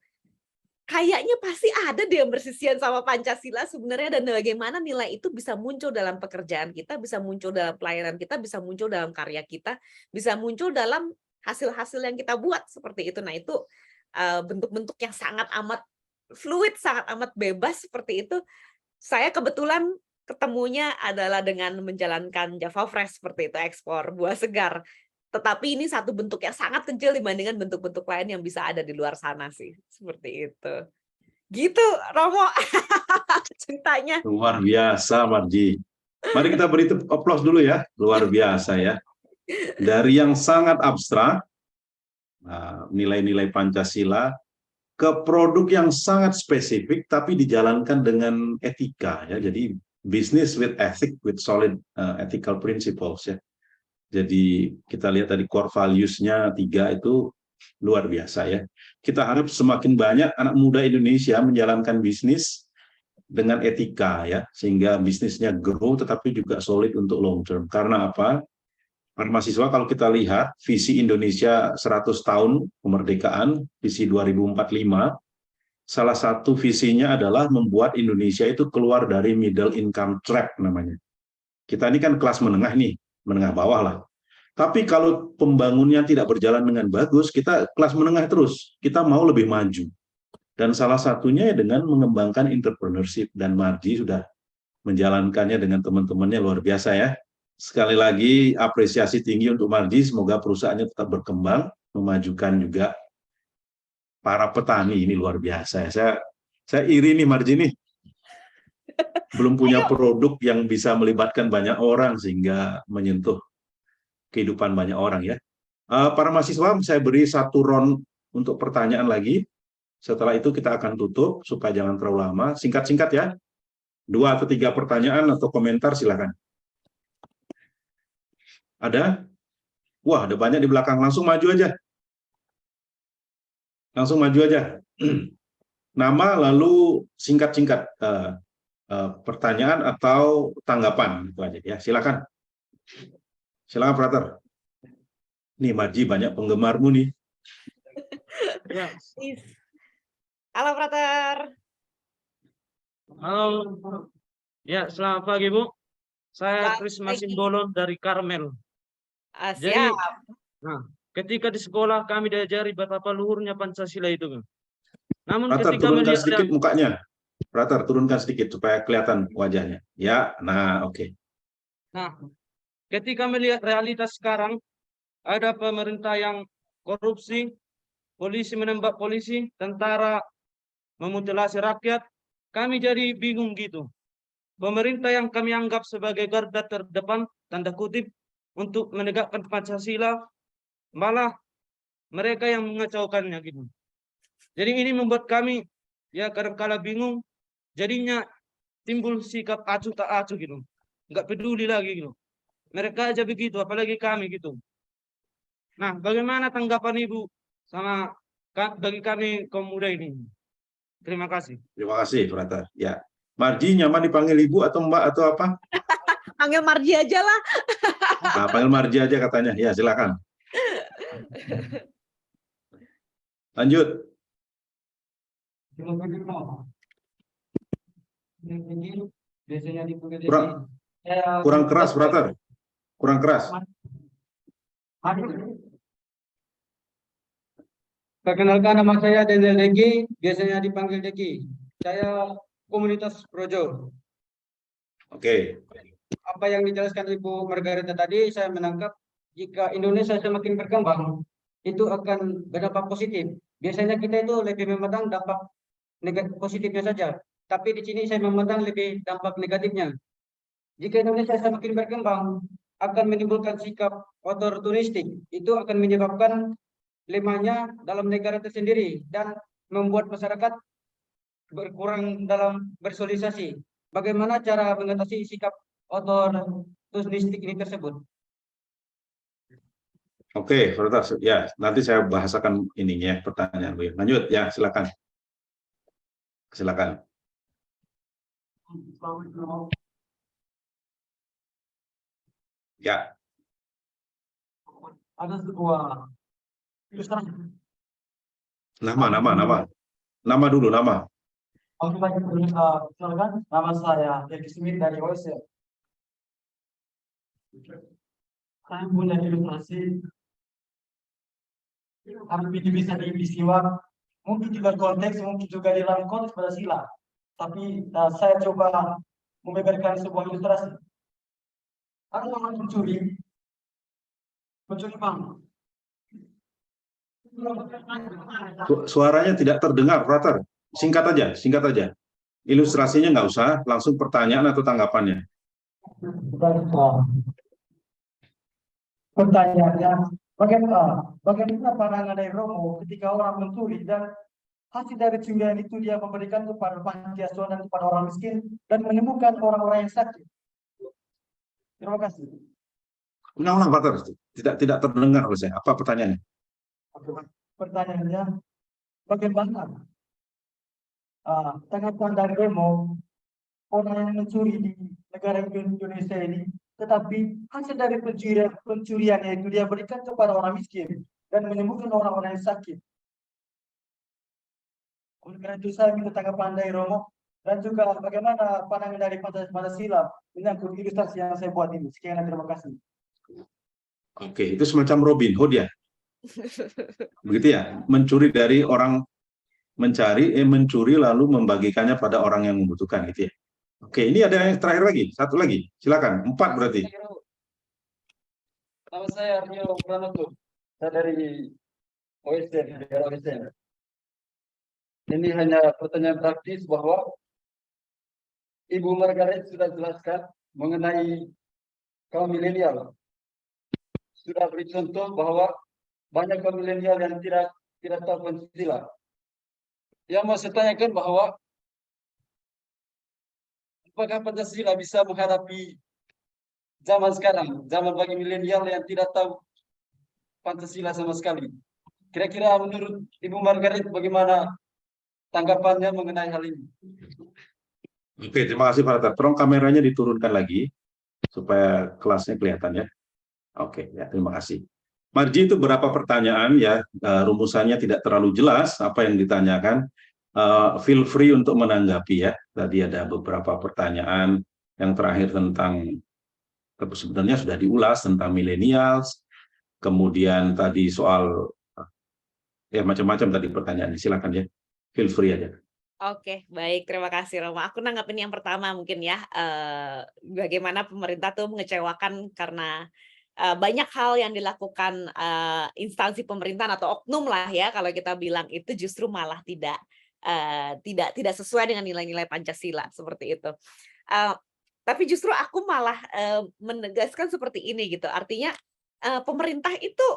Speaker 2: kayaknya pasti ada deh yang bersisian sama Pancasila sebenarnya, dan bagaimana nilai itu bisa muncul dalam pekerjaan kita, bisa muncul dalam pelayanan kita, bisa muncul dalam karya kita, bisa muncul dalam hasil-hasil yang kita buat seperti itu. Nah, itu bentuk-bentuk yang sangat amat fluid, sangat amat bebas seperti itu. Saya kebetulan ketemunya adalah dengan menjalankan Java Fresh seperti itu, ekspor buah segar. Tetapi ini satu bentuk yang sangat kecil dibandingkan bentuk-bentuk lain yang bisa ada di luar sana sih. Seperti itu. Gitu, Romo. Ceritanya.
Speaker 1: Luar biasa, Marji. Mari kita beri aplaus dulu ya. Luar biasa ya. Dari yang sangat abstrak, nilai-nilai Pancasila, ke produk yang sangat spesifik, tapi dijalankan dengan etika. Ya. Jadi, business with ethic, with solid ethical principles. Ya. Jadi kita lihat tadi core values-nya 3 itu luar biasa ya. Kita harap semakin banyak anak muda Indonesia menjalankan bisnis dengan etika ya, sehingga bisnisnya grow tetapi juga solid untuk long term. Karena apa? Para mahasiswa, kalau kita lihat visi Indonesia 100 tahun kemerdekaan, visi 2045, salah satu visinya adalah membuat Indonesia itu keluar dari middle income trap namanya. Kita ini kan kelas menengah nih, menengah bawah lah. Tapi kalau pembangunnya tidak berjalan dengan bagus, kita kelas menengah terus. Kita mau lebih maju. Dan salah satunya dengan mengembangkan entrepreneurship. Dan Marji sudah menjalankannya dengan teman-temannya luar biasa ya. Sekali lagi apresiasi tinggi untuk Marji. Semoga perusahaannya tetap berkembang, memajukan juga para petani. Ini luar biasa ya. Saya iri nih Marji nih. Belum punya produk yang bisa melibatkan banyak orang sehingga menyentuh kehidupan banyak orang ya. Para mahasiswa, saya beri 1 round untuk pertanyaan lagi. Setelah itu kita akan tutup supaya jangan terlalu lama. Singkat-singkat ya. 2 atau 3 pertanyaan atau komentar silakan. Ada? Wah, ada banyak di belakang. Langsung maju aja. Langsung maju aja. Nama lalu singkat-singkat pertanyaan atau tanggapan itu aja ya. Silakan. Silakan, Frater. Nih, Marji, banyak penggemarmu nih.
Speaker 7: Ya.
Speaker 2: Halo, Frater.
Speaker 7: Halo. Ya, selamat pagi, Bu. Saya
Speaker 2: Selamat
Speaker 7: Kris
Speaker 2: pagi.
Speaker 7: Masimbolo dari Karmel. Jadi,
Speaker 2: Siap.
Speaker 7: ketika di sekolah kami diajari betapa luhurnya Pancasila itu. Namun
Speaker 1: Frater,
Speaker 7: ketika
Speaker 1: turunkan
Speaker 7: melihat
Speaker 1: sedikit mukanya. Frater, turunkan sedikit supaya kelihatan wajahnya. Ya, nah oke.
Speaker 7: Nah, ketika melihat realitas sekarang, ada pemerintah yang korupsi, polisi menembak polisi, tentara memutilasi rakyat, kami jadi bingung gitu. Pemerintah yang kami anggap sebagai garda terdepan, tanda kutip, untuk menegakkan Pancasila, malah mereka yang mengacaukannya gitu. Jadi ini membuat kami ya kadang-kala bingung, jadinya timbul sikap acuh tak acuh gitu. Nggak peduli lagi gitu. Mereka aja begitu, apalagi kami gitu. Nah, bagaimana tanggapan Ibu sama bagi kami kaum muda ini? Terima kasih.
Speaker 1: Terima kasih, Frater. Ya. Marji nyaman dipanggil Ibu atau Mbak atau apa?
Speaker 2: Panggil Marji aja lah.
Speaker 1: Nah, panggil Marji aja katanya. Ya, silakan. Lanjut. Kurang keras, Frater. Kurang keras.
Speaker 9: Perkenalkan, nama saya Denzel Deki, biasanya dipanggil Deki. Saya komunitas Projo.
Speaker 1: Oke.
Speaker 9: Apa yang dijelaskan Ibu Margareta tadi, saya menangkap jika Indonesia semakin berkembang, itu akan berdampak positif. Biasanya kita itu lebih memandang dampak negatif positifnya saja, tapi di sini saya memandang lebih dampak negatifnya. Jika Indonesia semakin berkembang, akan menimbulkan sikap oportunistik. Itu akan menyebabkan lemahnya dalam negara tersendiri dan membuat masyarakat berkurang dalam bersosialisasi. Bagaimana cara mengatasi sikap oportunistik ini tersebut?
Speaker 1: Oke, Frater. Ya, nanti saya bahasakan ininya pertanyaan Bu. Lanjut ya, silakan. Silakan. Ya,
Speaker 9: Ada sebuah ilustrasi.
Speaker 1: Nama dulu, nama.
Speaker 9: Oke, baik, silakan. Nama saya Eki Smith dari OSL. Saya punya ilustrasi, tapi ini bisa diistiwa mungkin di luar konteks, mungkin juga di dalam konteks Pancasila. Tapi saya coba membeberkan sebuah ilustrasi. Ada orang mencuri bank.
Speaker 1: Suaranya tidak terdengar, Frater. Singkat aja. Ilustrasinya nggak usah, langsung pertanyaan atau tanggapannya.
Speaker 9: Pertanyaannya, bagaimana pandangan dari Romo ketika orang mencuri dan hasil dari curian itu dia memberikan kepada panti asuhan dan kepada orang miskin dan menyembuhkan orang-orang yang sakit. Terima kasih.
Speaker 1: Ulang, Frater. Tidak terdengar oleh saya. Apa pertanyaannya?
Speaker 9: Pertanyaannya, bagaimana tanggapan dari Romo orang yang mencuri di negara Indonesia ini, tetapi hasil dari pencuriannya itu dia berikan kepada orang miskin dan menyembuhkan orang-orang yang sakit. Oleh karena itu saya minta tanggapan dari Romo dan juga bagaimana pandangan dari Pancasila menyangkut ilustrasi yang saya buat ini. Sekian, terima kasih.
Speaker 1: Oke, itu semacam Robin Hood ya. Begitu ya, mencuri dari orang mencuri lalu membagikannya pada orang yang membutuhkan gitu ya. Oke, ini ada yang terakhir lagi, satu lagi. Silakan, 4 berarti.
Speaker 9: Nama saya Aryo Pranoto. Saya dari OSN. Ini hanya pertanyaan praktis bahwa Ibu Margaret sudah jelaskan mengenai kaum milenial. Sudah beri contoh bahwa banyak kaum milenial yang tidak tahu Pancasila. Yang mau saya tanyakan bahwa apakah Pancasila bisa menghadapi zaman sekarang, zaman bagi milenial yang tidak tahu Pancasila sama sekali. Kira-kira menurut Ibu Margaret bagaimana tanggapannya mengenai hal ini?
Speaker 1: Oke, terima kasih Pak Frater. Tolong kameranya diturunkan lagi supaya kelasnya kelihatan ya. Oke, ya terima kasih. Marji, itu berapa pertanyaan ya, rumusannya tidak terlalu jelas apa yang ditanyakan. Feel free untuk menanggapi ya. Tadi ada beberapa pertanyaan, yang terakhir tentang, sebenarnya sudah diulas tentang millennials, kemudian tadi soal, ya macam-macam tadi pertanyaan. Silakan ya, feel free aja.
Speaker 2: Oke, baik. Terima kasih, Romo. Aku nanggapin yang pertama mungkin ya, bagaimana pemerintah tuh mengecewakan karena banyak hal yang dilakukan instansi pemerintahan atau oknum lah ya, kalau kita bilang itu justru malah tidak sesuai dengan nilai-nilai Pancasila seperti itu. Tapi justru aku malah menegaskan seperti ini gitu. Artinya pemerintah itu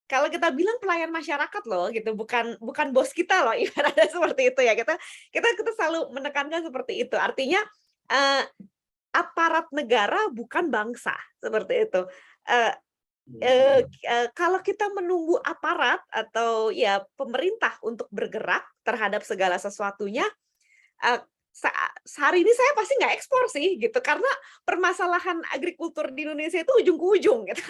Speaker 2: kalau kita bilang pelayan masyarakat loh gitu, bukan bos kita loh, ibaratnya seperti itu ya. Kita selalu menekankan seperti itu. Artinya aparat negara bukan bangsa, seperti itu. Kalau kita menunggu aparat atau ya pemerintah untuk bergerak terhadap segala sesuatunya, hari ini saya pasti nggak ekspor sih gitu, karena permasalahan agrikultur di Indonesia itu ujung ke ujung gitu.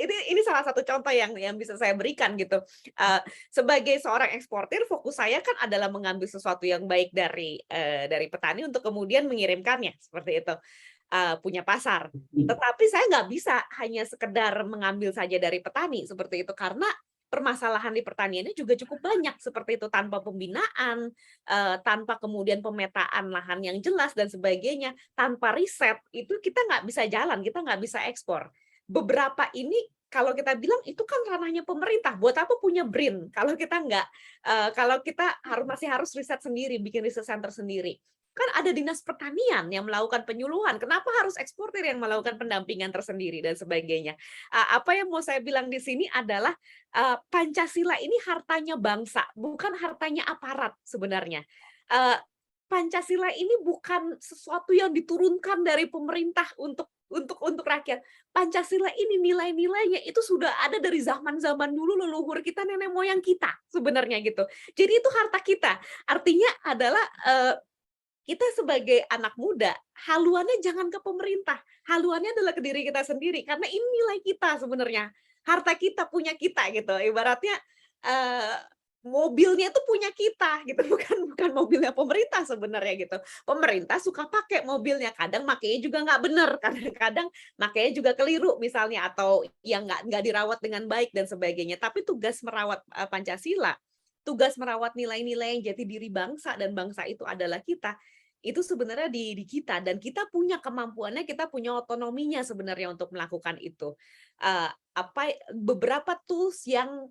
Speaker 2: Ini salah satu contoh yang bisa saya berikan gitu. Sebagai seorang eksportir, fokus saya kan adalah mengambil sesuatu yang baik dari petani untuk kemudian mengirimkannya seperti itu. Punya pasar, tetapi saya nggak bisa hanya sekedar mengambil saja dari petani seperti itu, karena permasalahan di pertaniannya juga cukup banyak seperti itu, tanpa pembinaan, tanpa kemudian pemetaan lahan yang jelas dan sebagainya, tanpa riset itu kita nggak bisa jalan, kita nggak bisa ekspor. Beberapa ini kalau kita bilang itu kan ranahnya pemerintah, buat apa punya BRIN kalau kita nggak, kalau kita masih harus riset sendiri, bikin riset center sendiri. Kan ada dinas pertanian yang melakukan penyuluhan, kenapa harus eksportir yang melakukan pendampingan tersendiri dan sebagainya. Apa yang mau saya bilang di sini adalah Pancasila ini hartanya bangsa, bukan hartanya aparat sebenarnya. Pancasila ini bukan sesuatu yang diturunkan dari pemerintah untuk rakyat. Pancasila ini nilai-nilainya itu sudah ada dari zaman-zaman dulu leluhur kita, nenek moyang kita sebenarnya gitu. Jadi itu harta kita. Artinya adalah kita sebagai anak muda, haluannya jangan ke pemerintah, haluannya adalah ke diri kita sendiri, karena ini nilai kita sebenarnya, harta kita, punya kita gitu. Ibaratnya mobilnya itu punya kita gitu, bukan mobilnya pemerintah sebenarnya gitu. Pemerintah suka pakai mobilnya, kadang makainya juga nggak benar, kadang-kadang makainya juga keliru misalnya, atau yang nggak dirawat dengan baik dan sebagainya. Tapi tugas merawat Pancasila, tugas merawat nilai-nilai yang jati diri bangsa, dan bangsa itu adalah kita, itu sebenarnya di kita, dan kita punya kemampuannya, kita punya otonominya sebenarnya untuk melakukan itu. Beberapa tools yang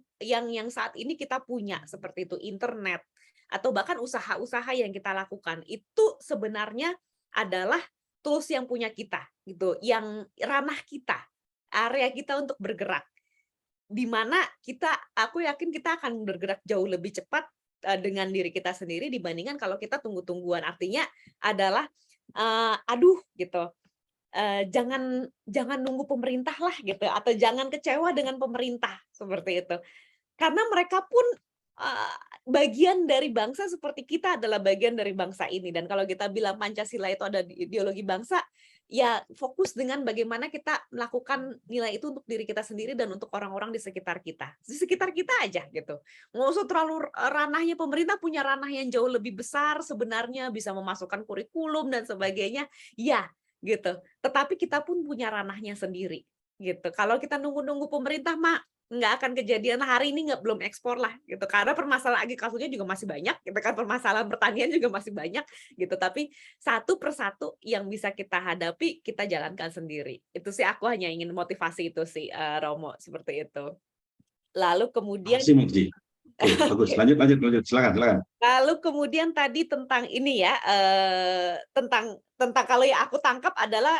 Speaker 2: saat ini kita punya seperti itu, internet, atau bahkan usaha-usaha yang kita lakukan, itu sebenarnya adalah tools yang punya kita gitu, yang ranah kita, area kita untuk bergerak, di mana aku yakin kita akan bergerak jauh lebih cepat dengan diri kita sendiri dibandingkan kalau kita tunggu-tungguan. Artinya adalah gitu, jangan nunggu pemerintah lah gitu, atau jangan kecewa dengan pemerintah seperti itu, karena mereka pun bagian dari bangsa seperti kita adalah bagian dari bangsa ini. Dan kalau kita bilang Pancasila itu ada ideologi bangsa, ya fokus dengan bagaimana kita melakukan nilai itu untuk diri kita sendiri dan untuk orang-orang di sekitar kita aja gitu. Nggak usah terlalu ranahnya, pemerintah punya ranah yang jauh lebih besar sebenarnya, bisa memasukkan kurikulum dan sebagainya, ya gitu. Tetapi kita pun punya ranahnya sendiri gitu. Kalau kita nunggu-nunggu pemerintah mah nggak akan kejadian. Hari ini belum ekspor lah gitu, karena permasalahan agrikulturnya juga masih banyak gitu kan, permasalahan pertanian juga masih banyak gitu. Tapi satu persatu yang bisa kita hadapi, kita jalankan sendiri. Itu sih aku hanya ingin motivasi itu sih, Romo, seperti itu. Lalu kemudian
Speaker 1: bagus, lanjut, silakan.
Speaker 2: Lalu kemudian tadi tentang ini ya, tentang kalau yang aku tangkap adalah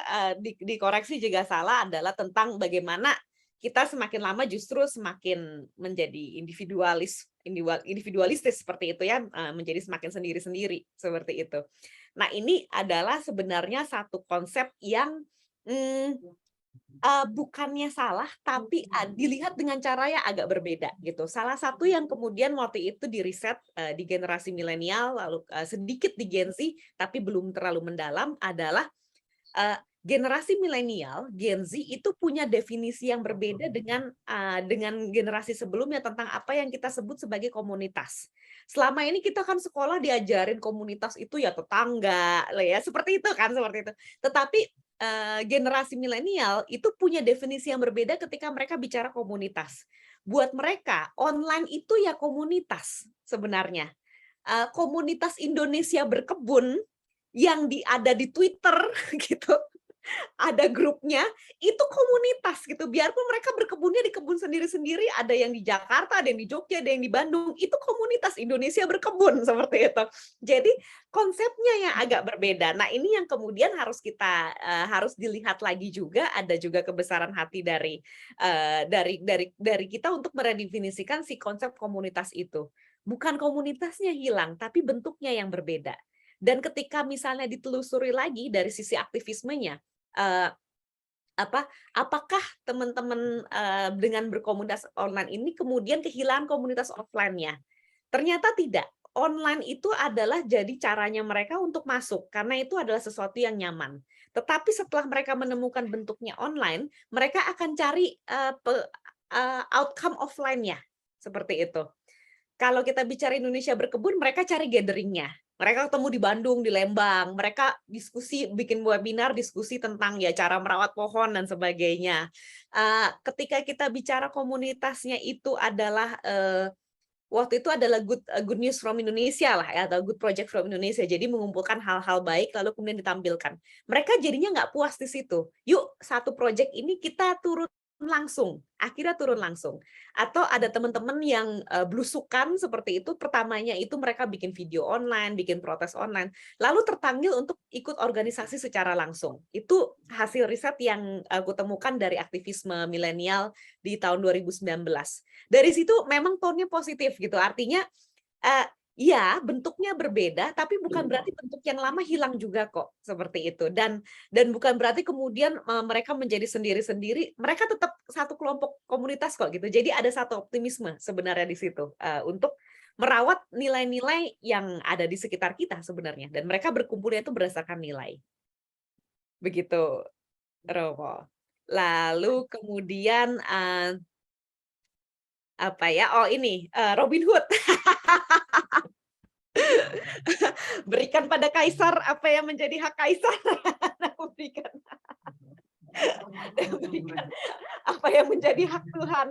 Speaker 2: dikoreksi jika salah, adalah tentang bagaimana kita semakin lama justru semakin menjadi individualistis seperti itu ya, menjadi semakin sendiri-sendiri seperti itu. Nah, ini adalah sebenarnya satu konsep yang bukannya salah, tapi dilihat dengan cara yang agak berbeda gitu. Salah satu yang kemudian waktu itu diriset di generasi milenial, lalu sedikit di Gen Z, tapi belum terlalu mendalam, adalah generasi milenial, Gen Z itu punya definisi yang berbeda dengan generasi sebelumnya tentang apa yang kita sebut sebagai komunitas. Selama ini kita kan sekolah diajarin komunitas itu ya tetangga, ya seperti itu kan, seperti itu. Tetapi generasi milenial itu punya definisi yang berbeda ketika mereka bicara komunitas. Buat mereka, online itu ya komunitas sebenarnya. Komunitas Indonesia berkebun yang ada di Twitter gitu, ada grupnya, itu komunitas gitu. Biarpun mereka berkebunnya di kebun sendiri-sendiri, ada yang di Jakarta, ada yang di Jogja, ada yang di Bandung, itu komunitas Indonesia berkebun seperti itu. Jadi konsepnya yang agak berbeda. Nah, ini yang kemudian harus dilihat lagi juga, ada juga kebesaran hati dari kita untuk meredefinisikan si konsep komunitas itu. Bukan komunitasnya hilang, tapi bentuknya yang berbeda. Dan ketika misalnya ditelusuri lagi dari sisi aktivismenya, apakah teman-teman dengan berkomunitas online ini kemudian kehilangan komunitas offline-nya? Ternyata tidak. Online itu adalah jadi caranya mereka untuk masuk, karena itu adalah sesuatu yang nyaman. Tetapi setelah mereka menemukan bentuknya online, mereka akan cari outcome offline-nya, seperti itu. Kalau kita bicara Indonesia berkebun, mereka cari gathering-nya. Mereka ketemu di Bandung, di Lembang, mereka diskusi, bikin webinar diskusi tentang ya cara merawat pohon dan sebagainya. Ketika kita bicara komunitasnya itu adalah waktu itu adalah good news from Indonesia lah ya, atau good project from Indonesia. Jadi mengumpulkan hal-hal baik lalu kemudian ditampilkan. Mereka jadinya nggak puas di situ. Yuk satu project ini kita akhirnya turun langsung. Atau ada teman-teman yang blusukan seperti itu, pertamanya itu mereka bikin video online, bikin protes online, lalu terpanggil untuk ikut organisasi secara langsung. Itu hasil riset yang aku temukan dari aktivisme milenial di tahun 2019. Dari situ memang tone-nya positif gitu, artinya ya bentuknya berbeda, tapi bukan berarti bentuk yang lama hilang juga kok, seperti itu. Dan bukan berarti kemudian mereka menjadi sendiri-sendiri, mereka tetap satu kelompok komunitas kok gitu. Jadi ada satu optimisme sebenarnya di situ untuk merawat nilai-nilai yang ada di sekitar kita sebenarnya. Dan mereka berkumpulnya itu berdasarkan nilai. Begitu, Romo. Lalu kemudian apa ya? Oh ini Robin Hood. Berikan pada kaisar apa yang menjadi hak kaisar. Berikan apa yang menjadi hak Tuhan.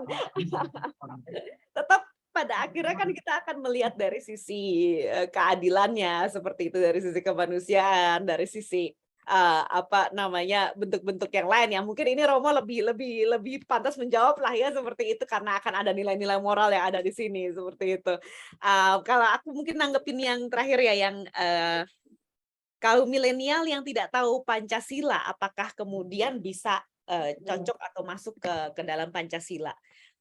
Speaker 2: Tetap pada akhirnya kan kita akan melihat dari sisi keadilannya seperti itu, dari sisi kemanusiaan, dari sisi apa namanya bentuk-bentuk yang lain ya. Mungkin ini Romo lebih pantas menjawab lah ya seperti itu, karena akan ada nilai-nilai moral yang ada di sini seperti itu. Kalau aku mungkin nanggepin yang terakhir ya, yang kaum milenial yang tidak tahu Pancasila, apakah kemudian bisa cocok atau masuk ke dalam Pancasila?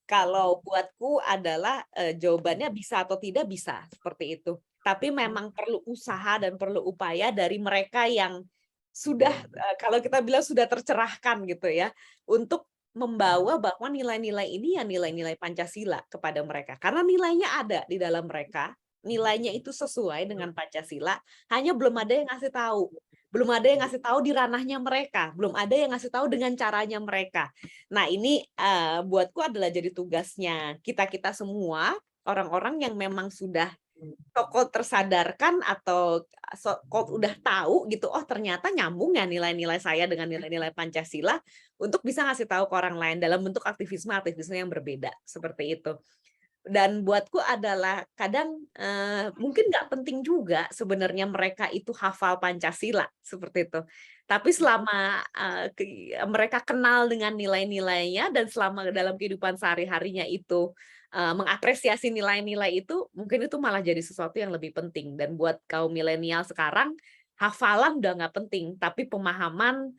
Speaker 2: Kalau buatku adalah jawabannya bisa atau tidak bisa seperti itu. Tapi memang perlu usaha dan perlu upaya dari mereka yang sudah kalau kita bilang sudah tercerahkan gitu ya, untuk membawa bahwa nilai-nilai ini ya nilai-nilai Pancasila kepada mereka. Karena nilainya ada di dalam mereka, nilainya itu sesuai dengan Pancasila, hanya belum ada yang ngasih tahu. Belum ada yang ngasih tahu di ranahnya mereka, belum ada yang ngasih tahu dengan caranya mereka. Nah, ini buatku adalah jadi tugasnya kita-kita semua, orang-orang yang memang sudah tokoh tersadarkan atau kok udah tahu gitu, oh ternyata nyambung ya nilai-nilai saya dengan nilai-nilai Pancasila, untuk bisa ngasih tahu ke orang lain dalam bentuk aktivisme yang berbeda seperti itu. Dan buatku adalah kadang mungkin nggak penting juga sebenarnya mereka itu hafal Pancasila seperti itu. Tapi selama mereka kenal dengan nilai-nilainya dan selama dalam kehidupan sehari-harinya itu mengapresiasi nilai-nilai itu, mungkin itu malah jadi sesuatu yang lebih penting. Dan buat kaum milenial sekarang, hafalan udah nggak penting, tapi pemahaman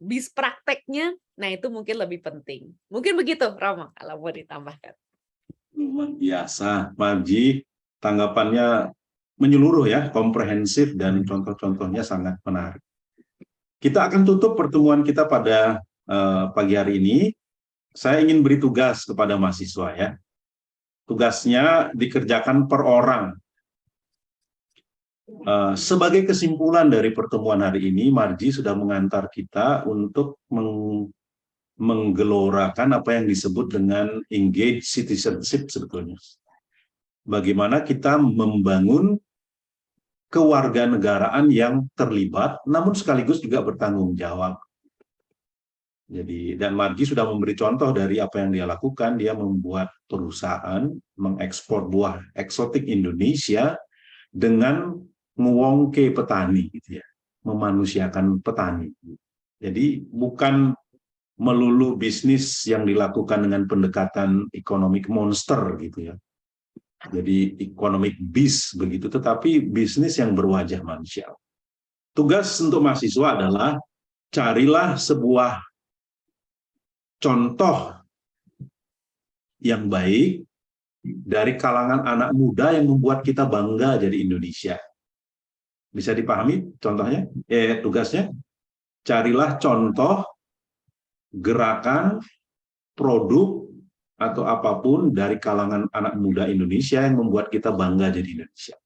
Speaker 2: bis prakteknya, nah itu mungkin lebih penting. Mungkin begitu, Romo, kalau mau ditambahkan.
Speaker 1: Luar biasa, Marji. Tanggapannya menyeluruh ya, komprehensif, dan contoh-contohnya sangat menarik. Kita akan tutup pertemuan kita pada pagi hari ini. Saya ingin beri tugas kepada mahasiswa ya. Tugasnya dikerjakan per orang. Sebagai kesimpulan dari pertemuan hari ini, Marji sudah mengantar kita untuk menggelorakan apa yang disebut dengan engaged citizenship sebetulnya. Bagaimana kita membangun kewarganegaraan yang terlibat, namun sekaligus juga bertanggung jawab. Jadi, dan Marji sudah memberi contoh dari apa yang dia lakukan. Dia membuat perusahaan mengekspor buah eksotik Indonesia dengan ngewongke petani, gitu ya, memanusiakan petani. Jadi bukan melulu bisnis yang dilakukan dengan pendekatan economic monster, gitu ya. Jadi economic beast begitu, tetapi bisnis yang berwajah manusia. Tugas untuk mahasiswa adalah carilah sebuah contoh yang baik dari kalangan anak muda yang membuat kita bangga jadi Indonesia. Bisa dipahami contohnya? Tugasnya, carilah contoh gerakan, produk, atau apapun dari kalangan anak muda Indonesia yang membuat kita bangga jadi Indonesia.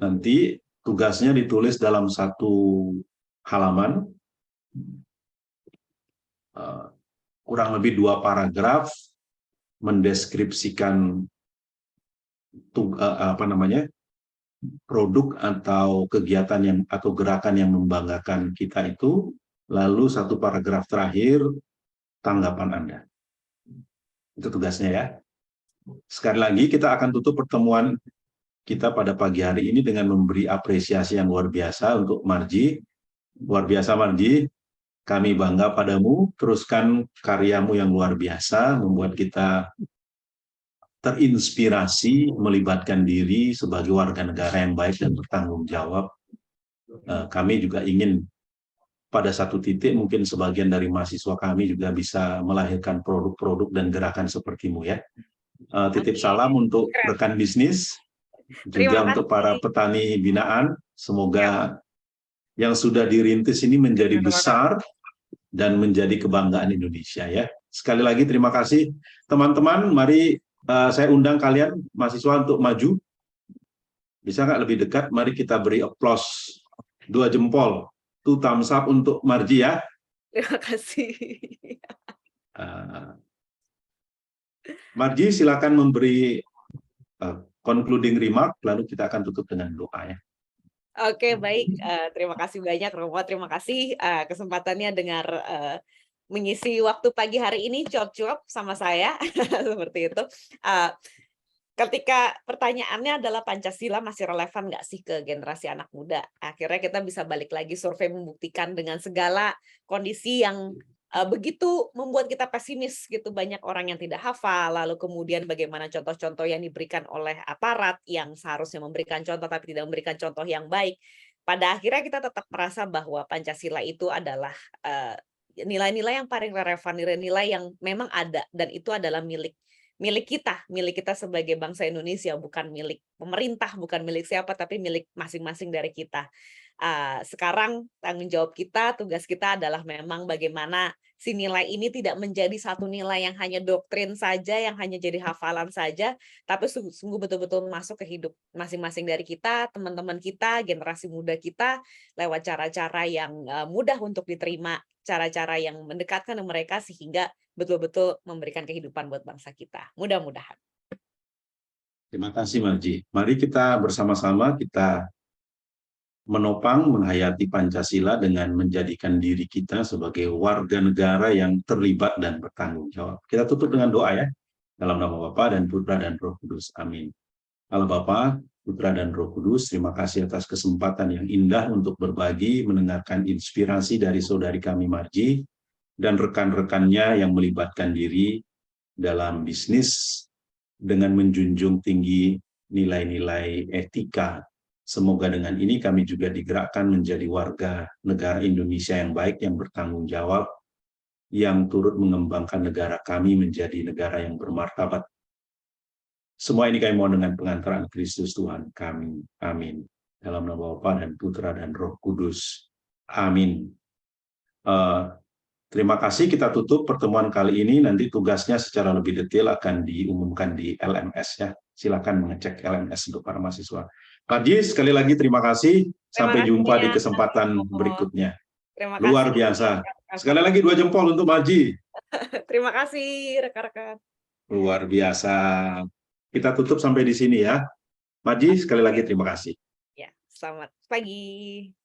Speaker 1: Nanti tugasnya ditulis dalam satu halaman, kurang lebih 2 paragraf, mendeskripsikan produk atau kegiatan yang atau gerakan yang membanggakan kita itu, lalu 1 paragraf terakhir tanggapan Anda. Itu tugasnya ya. Sekali lagi kita akan tutup pertemuan kita pada pagi hari ini dengan memberi apresiasi yang luar biasa untuk Marji. Luar biasa Marji. Kami bangga padamu, teruskan karyamu yang luar biasa, membuat kita terinspirasi, melibatkan diri sebagai warga negara yang baik dan bertanggung jawab. Kami juga ingin pada satu titik mungkin sebagian dari mahasiswa kami juga bisa melahirkan produk-produk dan gerakan sepertimu ya. Titip
Speaker 2: Oke,
Speaker 1: salam untuk
Speaker 2: keren.
Speaker 1: rekan bisnis,
Speaker 2: Terima
Speaker 1: juga untuk para
Speaker 2: kasih.
Speaker 1: petani binaan. Semoga yang sudah dirintis ini menjadi besar dan menjadi kebanggaan Indonesia ya. Sekali lagi terima kasih teman-teman. Mari saya undang kalian mahasiswa untuk maju. Bisa nggak lebih dekat? Mari kita beri applause 2 jempol. 2 thumbs up untuk Marji ya.
Speaker 2: Terima kasih.
Speaker 1: Marji silakan memberi concluding remark, lalu kita akan tutup dengan doa ya.
Speaker 2: Oke, baik. Terima kasih banyak, Romo. Terima kasih kesempatannya dengar mengisi waktu pagi hari ini cuap-cuap sama saya. Seperti itu. Ketika pertanyaannya adalah Pancasila masih relevan nggak sih ke generasi anak muda? Akhirnya kita bisa balik lagi, survei membuktikan dengan segala kondisi yang begitu membuat kita pesimis gitu, banyak orang yang tidak hafal, lalu kemudian bagaimana contoh-contoh yang diberikan oleh aparat yang seharusnya memberikan contoh tapi tidak memberikan contoh yang baik. Pada akhirnya kita tetap merasa bahwa Pancasila itu adalah nilai-nilai yang paling relevan, nilai-nilai yang memang ada dan itu adalah milik kita sebagai bangsa Indonesia, bukan milik pemerintah, bukan milik siapa, tapi milik masing-masing dari kita. Sekarang tanggung jawab kita, tugas kita adalah memang bagaimana si nilai ini tidak menjadi satu nilai yang hanya doktrin saja, yang hanya jadi hafalan saja, tapi sungguh betul-betul masuk ke hidup masing-masing dari kita, teman-teman kita, generasi muda kita, lewat cara-cara yang mudah untuk diterima, cara-cara yang mendekatkan mereka sehingga betul-betul memberikan kehidupan buat bangsa kita. Mudah-mudahan.
Speaker 1: Terima kasih Marji. Mari kita bersama-sama kita menopang, menghayati Pancasila dengan menjadikan diri kita sebagai warga negara yang terlibat dan bertanggung jawab. Kita tutup dengan doa ya. Dalam nama Bapa dan Putra dan Roh Kudus. Amin. Allah Bapa, Putra dan Roh Kudus, terima kasih atas kesempatan yang indah untuk berbagi, mendengarkan inspirasi dari saudari kami Marji dan rekan-rekannya yang melibatkan diri dalam bisnis dengan menjunjung tinggi nilai-nilai etika. Semoga dengan ini kami juga digerakkan menjadi warga negara Indonesia yang baik, yang bertanggung jawab, yang turut mengembangkan negara kami menjadi negara yang bermartabat. Semua ini kami mohon dengan pengantaran Kristus Tuhan kami. Amin. Dalam nama Bapa dan Putra dan Roh Kudus. Amin. Terima kasih, kita tutup pertemuan kali ini. Nanti tugasnya secara lebih detail akan diumumkan di LMS ya. Silakan mengecek LMS untuk para mahasiswa. Marji, sekali lagi terima kasih. Sampai jumpa di kesempatan berikutnya.
Speaker 2: Terima
Speaker 1: Luar
Speaker 2: kasih.
Speaker 1: biasa. Sekali lagi 2 jempol untuk Marji.
Speaker 2: Terima kasih rekan-rekan.
Speaker 1: Luar biasa. Kita tutup sampai di sini ya. Marji, sekali lagi terima kasih.
Speaker 2: Ya, selamat pagi.